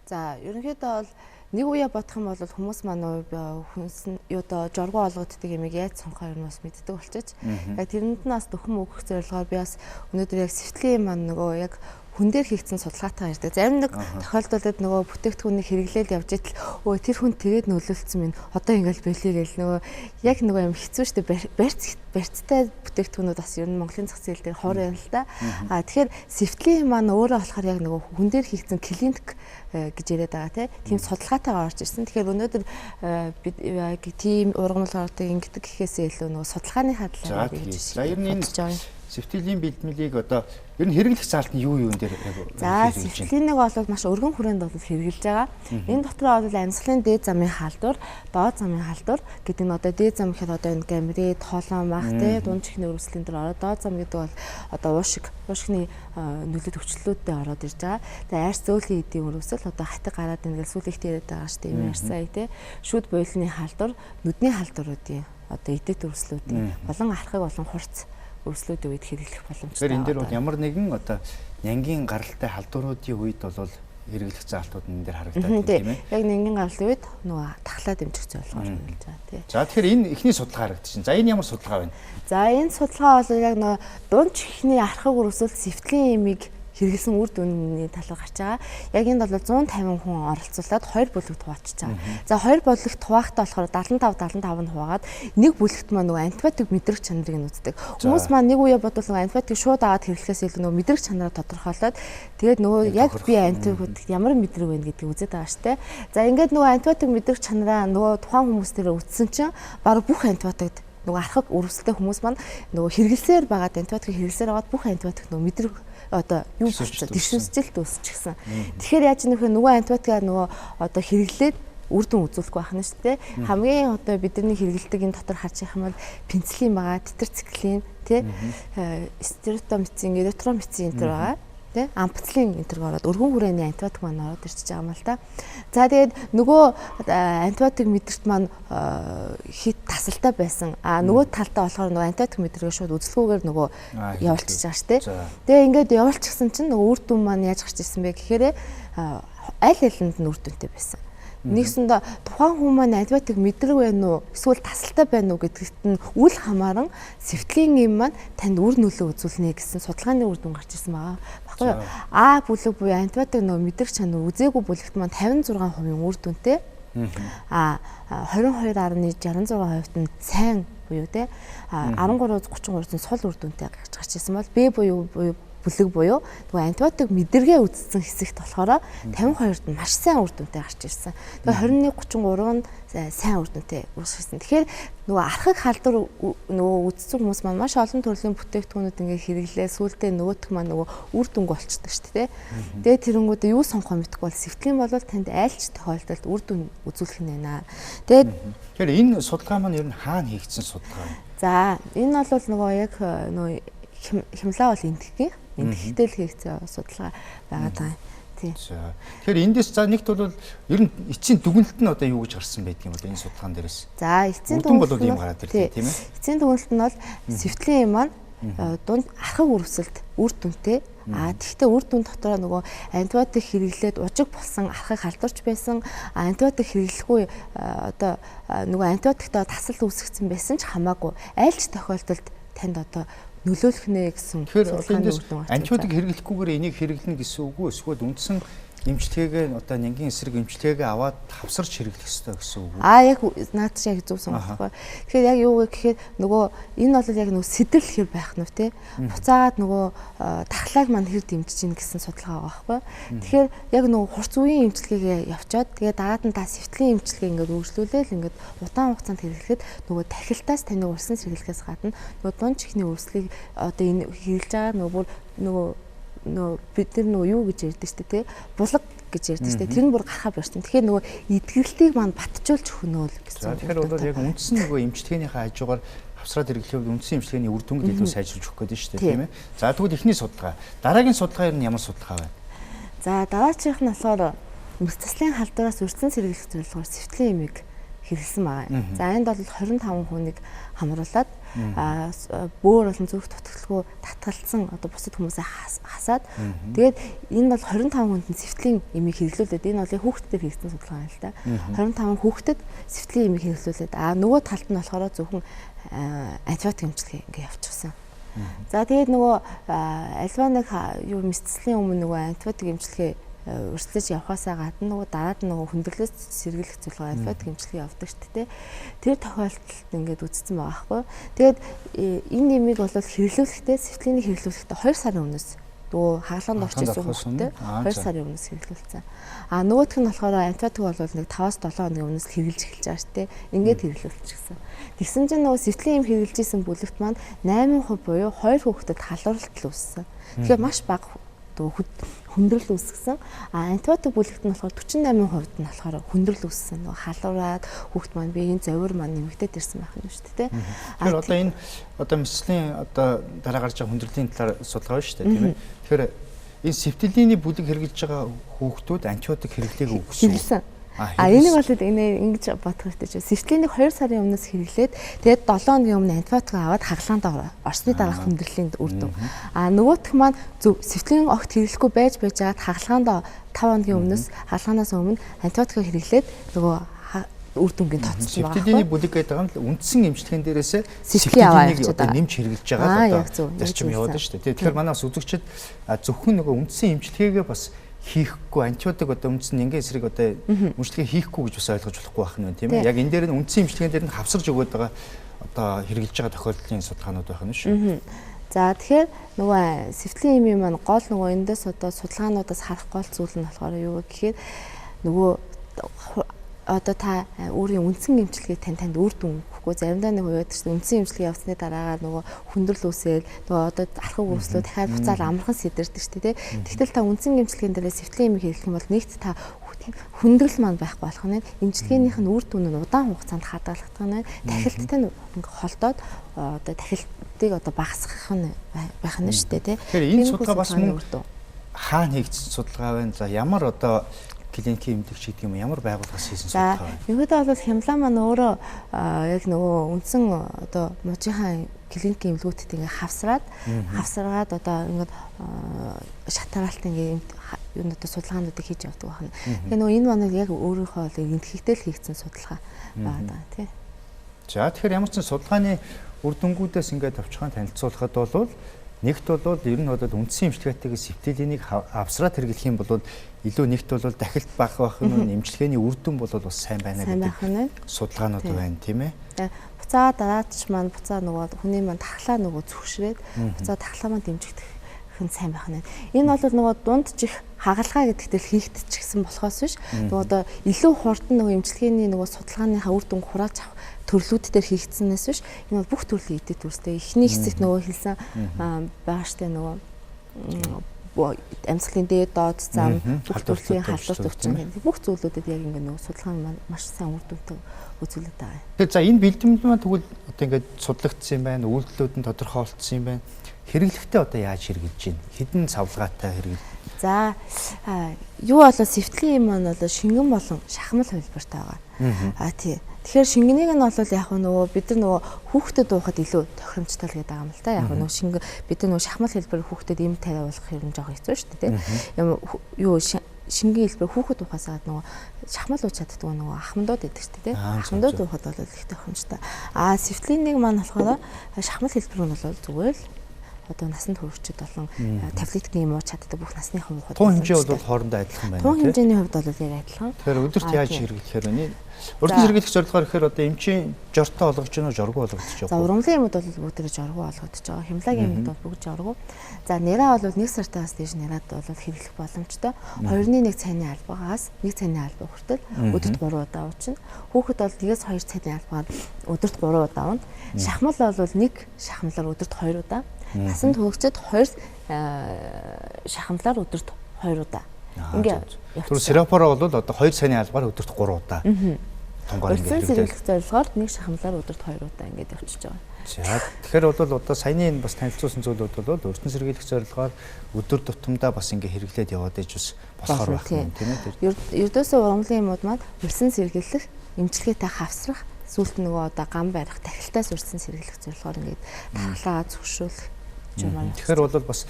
За ерөнхийдөө бол нэг үе бодох юм бол хүмүүс маань хүнс юудаа жоргоо олгоддаг юм яаж сонгохоо юм бас мэддэг болчихж. Яг тэрэнд нь бас дөхөн өгөх зорилгоор би бас өнөөдөр яг сефтилийн маань нөгөө яг хүн дээр хийгдсэн судалгаатай ярьдаг. Зарим нэг тохиолдолд нөгөө бүтээгдэхүүнийг хэрэглээд явж итэл өө тэр хүн тэгээд нөлөөлсөн минь одоо ингээл бэлээ гэл нөгөө яг нөгөө юм хэцүү штэ барьцтай бүтээгдэхүүнүүд бас ер нь Монголын зах зээл дээр хор юм л да. Тэгэхээр сефтлийн маань өөрөө болохоор яг нөгөө хүн дээр хийгдсэн клиник гэж яриад байгаа тийм судалгаатайгаар орж ирсэн. Тэгэхээр өнөөдөр бид тийм ургамал ордог ингэдэг гэхээсээ илүү нөгөө судалгааны хадлагыг хийж. За ер нь энэ Сэвтилийн бэлтмэлийг одоо ер нь хэрэглэх заалт нь юу дээр За сэвтилийн нэг бол маш өргөн хүрээнд бол хэрэгжилж байгаа. Энэ дотроо бол амьсгалын дээд замын халдвар, доод замын халдвар гэдэг нь одоо дээд зам гэхэд одоо энэ гамри, тоолон мах те дунд чихний өрөвслийн дээр ороод доод зам гэдэг бол одоо уушигны нөлөөт өвчлөлүүдтэй ороод ирж байгаа. Тэгээ арьс зөөлөн эдийн өрөвсөл одоо хатаг гараад ингээд сүлэгт яриад байгаа шүү дээ. Ийм арьс сая те шүд буйлны халдвар, нүдний халдваруудын одоо эдэт өрөвслүүдийн болон архаг болон хурц өрөвслүүдийн үед хэрэглэх боломжтой. Тэгэхээр энэ дээр бол ямар нэгэн одоо нянгийн гаралтай халдваруудын үед бол хэрэглэх заалтууд энэ дээр харагдаад тийм ээ. Яг нянгийн гаралтай үед нөгөө тахлаад дэмжих зорилгоор хэрэглэж байгаа тийм. За тэгэхээр энэ эхний судалгаа харагдчихэв. За энэ ямар судалгаа вэ? За энэ судалгаа бол яг нөгөө дунд чихний архаг өрөвсөлд сэвтлийн эмийг хэрэглэсэн үр дүнний талаар гарч байгаа. Яг энд бол 150 хүн оролцуулаад 2 бүлэгт хуваачиж байгаа. За 2 бүлэгт хуваахтаа болохоор 75 нь хуваагаад нэг бүлэгт маань нөгөө антибиотик мэдрэх чанарыг нь үздэг. Хүмүүс маань нэг үе бодвол нөгөө антибиотик шууд аваад хэрэглэхээс илүү нөгөө мэдрэх чанараа тодорхойлоод тэгээд нөгөө яг би антибиотик ямар мэдрэг вэ гэдгийг үзээд байгаа штэ. За ингээд нөгөө антибиотик мэдрэх чанараа нөгөө тухайн хүмүүс дээр үзсэн чинь баг бүх антибиотикт нөгөө архаг өрөвсөлтэй хүмүүс маань нөгөө хэрэглэсээр байгаа антибиотик хэрэглэсээр аваад бүх антибиотик нөгөө мэдрэг одоо юу болчихсон дэвшинсжилт үүсчихсэн. Тэгэхээр яаж нөхөр нөгөө антибиотикаа нөгөө одоо хэрэглээд үр дүн үзүүлэхгүй байх нь шүү дээ. Хамгийн одоо бидний хэрэглэдэг энэ дотор харж байгаа юм бол пенцилин байгаа, тетрациклин, тий, стереотомицин, эритромицин энэ төр байгаа. Тэ ампцлын энтерг ороод өргөн хүрээний антибиотик маань ороод ирчихэж байгаа юм л да. За тэгээд нөгөө антибиотик мэдэрт маань хит тасалтай байсан. Нөгөө талдаа болохоор нөгөө антибиотик мэдрэгээ шууд үзэлгүйгээр нөгөө явуулчихж байгаа шүү дээ. Тэгээ ингээд явуулчихсан чинь нөгөө үр дүн маань яаж гарч ирсэн бэ гэхээр аль алинд нь үр дүнтэй байсан. Нэгсэндээ тухайн хүн маань антибиотик мэдрэг байна уу эсвэл тасалтай байна уу гэдэгт нь үл хамааран сэвтлийн эм маань танд үр нөлөө үзүүлнэ гэсэн судалгааны үр дүн гарч ирсэн байгаа. Баггүй юу? А бүлэг буюу антибиотик нөө мэдрэг чанар үзээгүй бүлэгт маань 56% үр дүнтэй. 22.66% нь сайн буюу те 13.33% сул үр дүнтэй гарч ирсэн бол Б буюу бүлэг буюу нөгөө антибиотик мэдэргээ үзсэн хэсэгт болохоор 52-д нь маш сайн үр дүнтэй гарч ирсэн. Тэгээ 21-33 нь сайн үр дүнтэй үүсгэсэн. Тэгэхээр нөгөө архаг халдвар нөгөө үзсэн хүмүүс маань маш олон төрлийн бүтээгдэхүүнүүд ингээ хэрэглээ. Сүүлдээ нөгөөх маань нөгөө үр дүнг болчдөг шүү дээ. Тэгээ тэрэнгүүдээ юу сонгохоо мэдэхгүй бол сэвтлийн бол танд айлч тохиолдолд үр дүн үзүүлэх нь байна. Тэгэхээр энэ судалгаа маань ер нь хаана хийгдсэн судалгаа вэ? За энэ бол нөгөө яг нөгөө Хималай бол энтхэгтэй л хийгдсэн судалгаа байгаа даа. Тийм. Тэгэхээр эндээс за нэгт бол ер нь эцсийн дүгнэлт нь одоо юу гэж гарсан байдг юм бол энэ судалгаан дээрээс. За эцсийн дүгнэлт бол ийм гараад ирлээ тийм ээ. Эцсийн дүгнэлт нь бол сэвтлийн эм маань дунд архаг өрөвсөлд үр дүнтэй. Тэгэхдээ үр дүн дотороо нөгөө антибиотик хэрэглээд ужиг болсон архаг халдварч байсан. Антибиотик хэрэглэхгүй одоо нөгөө антибиотиктоо тасалт үүсгэсэн байсан ч хамаагүй айлч тохиолдолд танд одоо нөлөөлөх нэ гэсэн. Тэгэхээр антибиотик хэрэглэхгүйгээр энийг хэрэглэнэ гэсэн үг үү? Эсвэл үндсэн эмчилгээгээ одоо нянгийн эсрэг эмчилгээгээ аваад хавсарч хэрэглэх ёстой гэсэн үг үү? Яг наад чи яг зөв сонголттой. Тэгэхээр яг юу вэ гэхээр нөгөө энэ бол яг нөгөө сэтэл хэр байх нь тий. Буцаагаад нөгөө тахлааг маань хэр дэмжиж гин гэсэн судалгаа байгаа байхгүй. Тэгэхээр яг нөгөө хурц үеийн эмчилгээгээ явчаад тэгээ дараад нь та сэвтлийн эмчилгээ ингээд үргэлжлүүлээл ингээд удаан хугацаанд хэрэглэхэд нөгөө тархилтаас таны улсын сэргэлгээс гадна нөгөө дунд чихний өрсөлийг одоо энэ хэрэглэж байгаа нөгөө бид нар нөгөө юу гэж ярьдаг шүү дээ, булаг гэж ярьдаг шүү дээ. Тэр нь бүр гарахаа барьсан. Тэгэхээр нөгөө эдгэрлтийг маань батжуулж өгнө л гэсэн. Тэгэхээр бол яг үндсэн нөгөө эмчилгээнийхээ хажуугаар хавсраад хэрэглэхэд үндсэн эмчилгээний үр дүнг илүү сайжруулж өгөх гэдэг шүү дээ, тийм ээ. За тэгвэл эхний судалгаа. Дараагийн судалгаа ер нь ямар судалгаа вэ? За дараагийнх нь болохоор мэргэцлийн халдвараас урьдчилан сэргийлэх зорилгоор сэвтлийн эмийг хэрэглэсэн байгаа. За энд бол 25 хүнийг хамруулад бөөр болон зүрх дутагдлгүй татгалцсан одоо бусад хүмүүсээ хасаад тэгээд энэ бол 25 хүнд нь сэвтлийн эмийг хэрэглүүлээд энэ бол хүүхдүүдээр хийгдсэн судалгаа юм л да. 25 хүүхдэд сэвтлийн эмийг хэрэглүүлээд нөгөө талд нь болохоор зөвхөн антибиотик эмчилгээ ингээ явчихсан. За тэгээд нөгөө альва нэг юу мэдслийн өмнө нөгөө антибиотик эмчилгээ өрсөлдөж явахаасаа гадна нөгөө дараад нөгөө хүндрэлээс сэргийлэх зорилгоор антибиотик эмчилгээ явдаг шүү дээ. Тэр тохиолдолд ингээд үзсэн байгаа байхгүй. Тэгээд энэ нэмийг бол хэрэглүүлэхдээ сэвтлэний хэрэглүүлэхдээ 2 сарын өмнөөс нөгөө хаалганд орчихсон хүүхдэд 2 сарын өмнөөс хэрэглүүлсэн. Нөгөөх нь болохоор антибиотик бол нэг 5-7 хоногийн өмнөөс хэрэглэж эхэлж байгаа шүү дээ. Ингээд хэрэглүүлчихсэн. Тэгсэн чинь нөгөө сэвтлийн юм хэрэглэжсэн бүлэгт маань 8% буюу 2 хүүхдэд халууралт л үүссэн. Тэгэхээр маш бага хүндрэл үүсгэсэн. Антибиотик бүлэгт нь болохоор 48% нь болохоор хүндрэл үүссэн. Нөгөө халуураад хүүхд маань биеийн зовир маань нэмэгдээд ирсэн байх юм шүү дээ. Тэгэхээр одоо энэ мэслийн дараа гарч байгаа хүндрлийн талаар судалгаа байна шүү дээ, тийм ээ. Тэгэхээр энэ сэвтлийн бүлэг хэрэглэж байгаа хүүхдүүд антибиотик хэрэглэег өгсөн. Энийг бол ингэж бодох хэрэгтэй. Сэвтлийн 2 сарын өмнөөс хэрэглээд тэгээд 7 хоногийн өмнө антибиотик аваад хагалгаанд орсны дараах хүндрлийн үр дүн. Нөгөөх маань зөв сэвтлийн огт хэрэглэхгүй байж байгаад хагалгаанд 5 хоногийн өмнөөс хагалгаанаас өмнө антибиотик хэрэглээд нөгөө үр дүнгийн тооцсон байгаа. Сэвтлийн бүлэг гэдэг нь үндсэн эмчилгээний дээрээс сэвтлийн одоо нэмж хэрэглэж байгаа одоо зарчим яваад шүү дээ. Тэгэхээр манайс үзэгчид зөвхөн нөгөө үндсэн эмчилгээгээ бас хийхгүй антибиотик одоо үндсэн ингээ эсрэг одоо эмчилгээ хийхгүй гэж бас ойлгож болохгүй байх нь тийм ээ. Яг энэ дээр нь үндсэн эмчилгээний дээр нь хавсарж өгöd байгаа одоо хэрэгжилж байгаа тохиолдлын судалгаанууд байх нь шүү. За тэгэхээр нөгөө сэвтлийн эмийн маань гол нөгөө эндээс одоо судалгаануудаас харах гол зүйл нь болохоор юу гэхээр нөгөө одоо та өөрийн үндсэн эмчилгээг танд үр дүн өгөхгүй заримдаа нэг үед үндсэн эмчилгээ явсны дараагаар нөгөө хүндрэл үүсэл нөгөө одоо архив үүслөө дахиад буцаад амархан сэтэрдэг шүү дээ. Тэгтэл та үндсэн эмчилгээний дээр сэвтлийн эмийг хийх юм бол нэгт та хүндрэл маань байхгүй болох нь эмчилгээнийх нь үр дүн нь удаан хугацаанд хадгалагдах нь тахилттай холдоод одоо тахилтыг одоо багасгах нь байх нь шүү дээ. Тэгэхээр энэ судалгаа бас хаана хийгдсэн судалгаа вэ? За ямар одоо клиникийн эмнэлэгч гэдэг юм ямар байгууллагаас хийсэн судалгаа вэ? Ерөнхийдөө бол Хямлаа маань өөрөө яг нөгөө үндсэн одоо мужийнхаа клиникийн эмнэлгүүтд ингээ хавсраад одоо ингээд шатараалт ингээ юунуудад судалгаануудыг хийж явдаг байна. Тэгээ нөгөө энэ маань яг өөрийнхөө эмнэлэгтэй л хийгдсэн судалгаа байна тий. За тэгэхээр ямар ч судалгааны үр дүнгуудаас ингээд товчхон танилцуулахад бол нэгт бол ер нь бол үндсэн эмчилгээтэйгээ сэвтэлийг авсраад хэрэглэх юм бол илүү нэгт бол дахилт бага байх нь эмчилгээний үр дүн бол бас сайн байна гэдэг судалгаанууд байна тийм ээ. Буцаа дараач маань буцаа нөгөө хүний маань тархлаа нөгөө зүгшрээд буцаа тархлаа маань дэмжигдэх хэн сайн байх нь. Энэ бол нөгөө дунд жих хагалгаа гэдэгтэл хийгдчихсэн болохоос биш. Нөгөө одоо илүү хурдан нөгөө эмчилгээний нөгөө судалгааныхаа үр дүнг хурааж авах төрлүүд дээр хийгдсэнээс биш. Энэ бол бүх төрлийн эдэд төрстэй. Эхний хэсэгт нөгөө хэлсэн байгаа штэ нөгөө амьсгалын дээд доод зам бүх төрлийн халдварт өвчин бүх зүйлүүдэд яг ингэ нөгөө судалгаа маань маш сайн үр дүнтэй үзүүлээд байгаа. Тэгэхээр за энэ бэлтгэл маань тэгвэл одоо ингээд судлагдсан юм байна, үйлдэлүүд нь тодорхойлогдсон юм байна. Хэрэглэхдээ одоо яаж хэрэгжилж байна? Хэдэн савлгаатай хэрэгэл? За юу болоо сэвтлийн юм маань болоо шингэн болон шахмал хувилбартай байгаа. Тий. Тэгэхээр шингэнийг нь бол яг нөгөө бид нар нөгөө хүүхдэд уухад илүү тохиромжтой л гэдэг юм л та. Яг нөгөө шингэн бид нар нөгөө шахмал хэлбэр хүүхдэд эм тариулах юм жоох хэцүү шүү дээ. Юм юу шингийн хэлбэр хүүхэд ухаасаад нөгөө шахмал ууж чаддаг нөгөө ахмадууд байдаг шүү дээ. Ахмадууд уухад бол их тохиромжтой. Сэвтлийн нэг маань болохоор шахмал хэлбэр нь бол зүгээр л одоо насанд хүрэгчд болон таблеткийн юм ууж чаддаг бүх насныхан уухад. Тун хэмжээ бол хоорондоо адилхан байна. Тун хэмжээний хувьд бол яг адилхан. Тэгэхээр өдөрт яаж хэрэглэхээр вэ? Урдын хэрэглэх зорилгоор гэхээр одоо эмчийн жортой олгож байна уу, жоргуу олгогдож байна уу? За ургамлын юмуд бол бүгд жоргуу олгогдож байгаа. Хямлагийн юмуд бол бүгд жоргуу. За нэраа бол 1 сартаас дээш нэраад бол хэрэглэх боломжтой. 2-1 цайны албаагаас 1 цайны албаа хүртэл өдөрт 3 удаа уучна. Хүүхэд бол 1-2 цайны албаагаар өдөрт 3 удаа уuna. Шахмал бол 1 шахмалаар өдөрт 2 удаа. Насанд хүрэгчд 2 шахамлаар өдөрт 2 удаа. Ингээд. Тэр сиропороо бол одоо 2 саяны албаар өдөрт 3 удаа. Тунгаар ингээд хэрэглэх зорилгоор 1 шахамлаар өдөрт 2 удаа ингээд явчихж байгаа. За тэгэхээр бол одоо саяны энэ бас танилцуулсан зүйлүүд бол өртөн сэргийлэх зорилгоор өдөр тутамдаа бас ингээд хэрэглээд яваад иж бас болохоор байх юм тийм ээ. Ердөөсөө ургамлын юмуд маань өртөн сэргийлэх, эмчилгээтэй хавсрах, сүлт нөгөө одоо гам барих, тахилтаас өртөн сэргийлэх зорилгоор ингээд тархлаа зөвшөөрөх юм байна. Тэгэхээр бол бас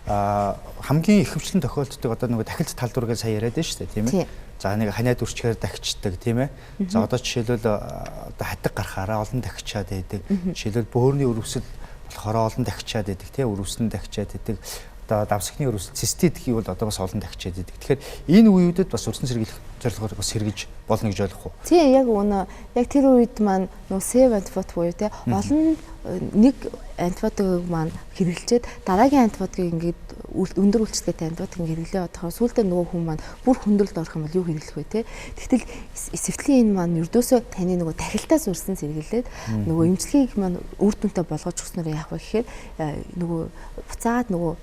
хамгийн их хөвчлэн тохиолддог одоо нөгөө тахилт талдварыг сая яриад байна шүү дээ тийм ээ. За нэг ханиад үрчгээр дахичдаг тийм ээ. За одоо жишээлбэл одоо хатаг гарахаараа олон дахичаад байдаг. Жишээлбэл бөөрийн өрөвсөл болохоор олон дахичаад байдаг тийм ээ. Өрөвсөн дахичаад байдаг. одоо давсагны өрөөс циститикийг бол одоо бас олон тагчаад идэг. Тэгэхээр энэ үеүүдэд бас өрсөн сэргийлэх зорилгоор бас хэрэгж болно гэж ойлгох уу? Тийм яг үнэ. Яг тэр үед маань нөө save antibiotic буюу те олон нэг антибиотикийг маань хэрэглэжээд дараагийн антибиотикийг ингээд өндөр үйлчлэгээтэй антибиотик хэрэглээ бодохоор сүүлдээ нөгөө хүн маань бүр хүндрэлд орох юм бол юу хэрэглэх вэ те. Тэгтэл эсвэтлийн энэ маань ердөөсөө таны нөгөө тахилтаас үрсэн сэргийлээд нөгөө эмчилгээг маань үр дүнтэй болгож өгснөөр яах вэ гэхээр нөгөө буцаагаад нөгөө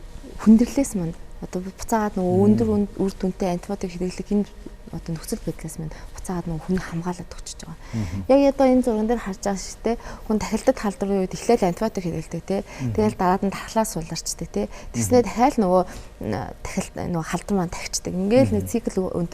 хүндрэлээс маань одоо буцаагаад нөгөө өндөр үр дүнтэй антибиотик хэрэглэх энэ одоо нөхцөл байдлаас минь буцаагаад нөгөө хүн хамгаалаад өгчөж байгаа. Яг одоо энэ зурган дээр харж байгаа шүү дээ. Хүн тахилтад халдварын үед эхлээл антибиотик хэрэглэдэг тий. Тэгэл дараад нь дархлаа сууларчдаг тий. Тэснээ дахиад нөгөө тахилт нөгөө халдвар маань тагчдаг. Ингээл нэг цикл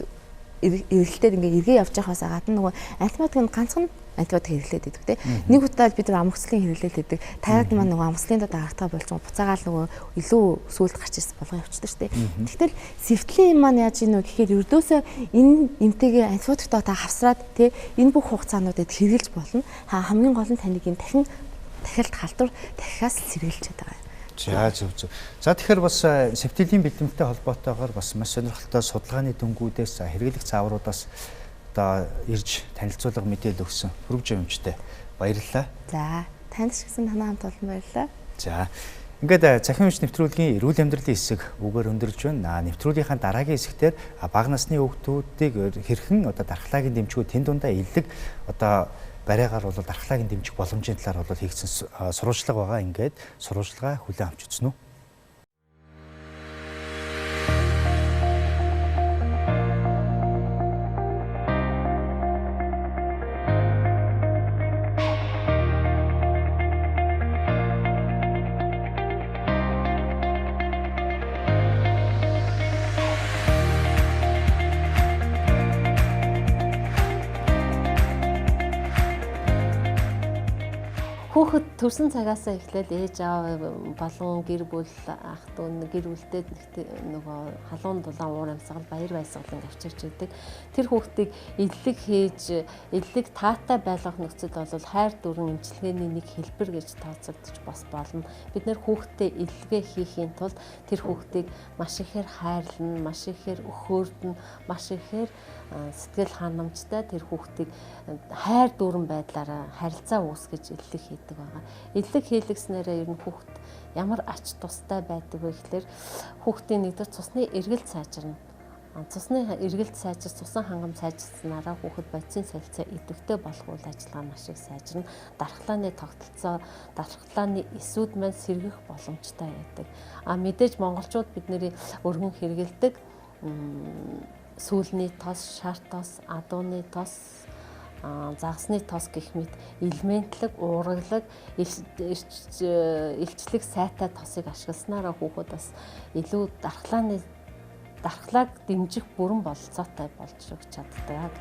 эргэлтээр ингээ эргээ явж байхаас гадна нөгөө антибиотик нь ганцхан антибиотик хэрэглээд байдаг тий. Нэг удаад бид нар амгцлын хэрэглээд байдаг. Таад маань нөгөө амгцлын дагартаа болж байгаа буцаагаал нөгөө илүү сүулт гарч ирсэн болгоо явчихдаг шүү дээ. Тэгтэл сэвтлийн маань яаж ийнө гэхээр ердөөсөө энэ эмтэйгээ антибиотиктоо та хавсраад тий энэ бүх хугацаануудад хэрэгжилж болно. Хамгийн гол нь таныг энэ дахин тахилт халдвар дахиас сэргийлж байгаа. За зөв. За тэгэхээр бас септилийн бэлтгэлтэй холбоотойгоор бас маш сонирхолтой судалгааны дүнгуудээс хэрэглэх цаавруудаас одоо ирж танилцуулга мэдээлэл өгсөн хүргэж юмчтай баярлалаа. За танд ч гэсэн танаа хамт олон баярлалаа. За ингээд Tsahim эмч нэвтрүүлгийн эрүүл амьдралын хэсэг үгээр өндөрлж байна. Нэвтрүүлгийнхаа дараагийн хэсэгтэр бага насны хүүхдүүдийг хэрхэн одоо дархлаагийн дэмжгүй тэн дундаа илдэг одоо бариагаар бол дархлаагийн дэмжих боломжийн талаар бол хийгдсэн сурвалжлага байгаа. Ингээд сурвалжлагаа хүлээн авч үзсэн үү? Хүүхэд төрсэн цагаасаа эхлээд ээж аав болон гэр бүл ах дүү гэр бүлтэй нөгөө халуун дулаан уур амьсгал баяр баясгалан авчирч идэг. Тэр хүүхдийг эдлэг хийж эдлэг таатай байлгах нөхцөл бол хайр дүрэн эмчилгээний нэг хэлбэр гэж тооцогдож бас болно. Бид нэр хүүхдтэй эдлэгээ хийхийн тулд тэр хүүхдийг маш ихээр хайрлна, маш ихээр өхөөрдөн, маш ихээр сэтгэл ханамжтай тэр хүүхдийг хайр дүүрэн байдлаараа харилцаа үүсгэж эдлэг хийдэг байгаа. Эдлэг хийлгэснээрээ ер нь хүүхд ямар ач тустай байдаг вэ гэхээр хүүхдийн нэгдүгээр цусны эргэлт сайжирна. Цусны эргэлт сайжир, цусан хангам сайжирснараа хүүхэд бодисын солилцоо идэвхтэй болох үйл ажиллагаа маш их сайжирна. Дархлааны тогтолцоо, дархлааны эсүүд маань сэргэх боломжтой байдаг. Мэдээж монголчууд бидний өргөн хэрэгэлдэг сүүлний тос, шар тос, адууны тос, загасны тос гэх мэт элементлэг, уургалаг, илчлэг сайтай тосыг ашигласнараа хүүхэд бас илүү дархлааг дэмжих бүрэн бололцоотой болж чаддаг.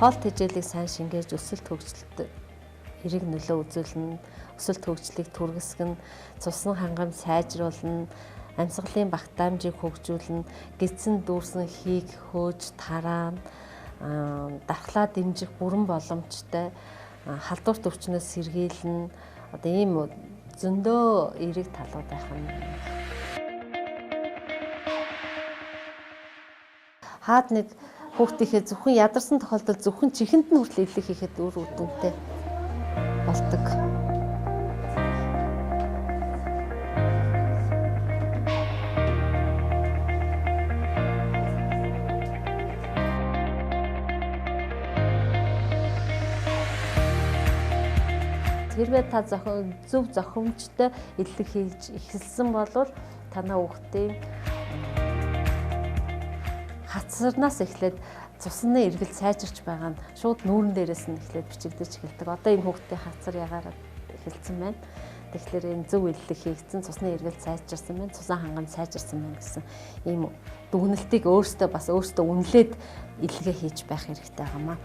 Хоол тэжээлийг сайн шингээж өсөлт хөгжилт эрэг нөлөө үзүүлнэ, өсөлт хөгжлийг түргэсгэн, цусны хангам сайжруулна, амьсгалын багтаамжийг хөгжүүлнэ, гидсэн дүүрсэн хийг хөөж тараана, дархлаа дэмжих бүрэн боломжтой, халдварт өвчнөөс сэргийлнэ. Одоо ийм зөндөө эерэг талууд байх юм. Хаад нэг хүүхдийнхээ зөвхөн ядарсан тохиолдолд зөвхөн чихэнд нь хүртэл эдлэг хийхэд үр дүнтэй болдог. Хэрвээ та зөв зохимжтой эдлэг хийж эхэлсэн бол танаа хүүхдийн хацарнаас эхлээд цусны эргэлт сайжирч байгаа нь шууд нүүрэн дээрээс нь эхлээд бичигдэж эхэлдэг. Одоо энэ хүүхдийн хацар ягараад эхэлсэн байна. Тэгэхээр энэ зөв эдлэг хийгдсэн, цусны эргэлт сайжирсан байна, цусан хангам сайжирсан байна гэсэн ийм дүгнэлтийг өөртөө үнэлээд эдлэгээ хийж байх хэрэгтэй байгаамаа.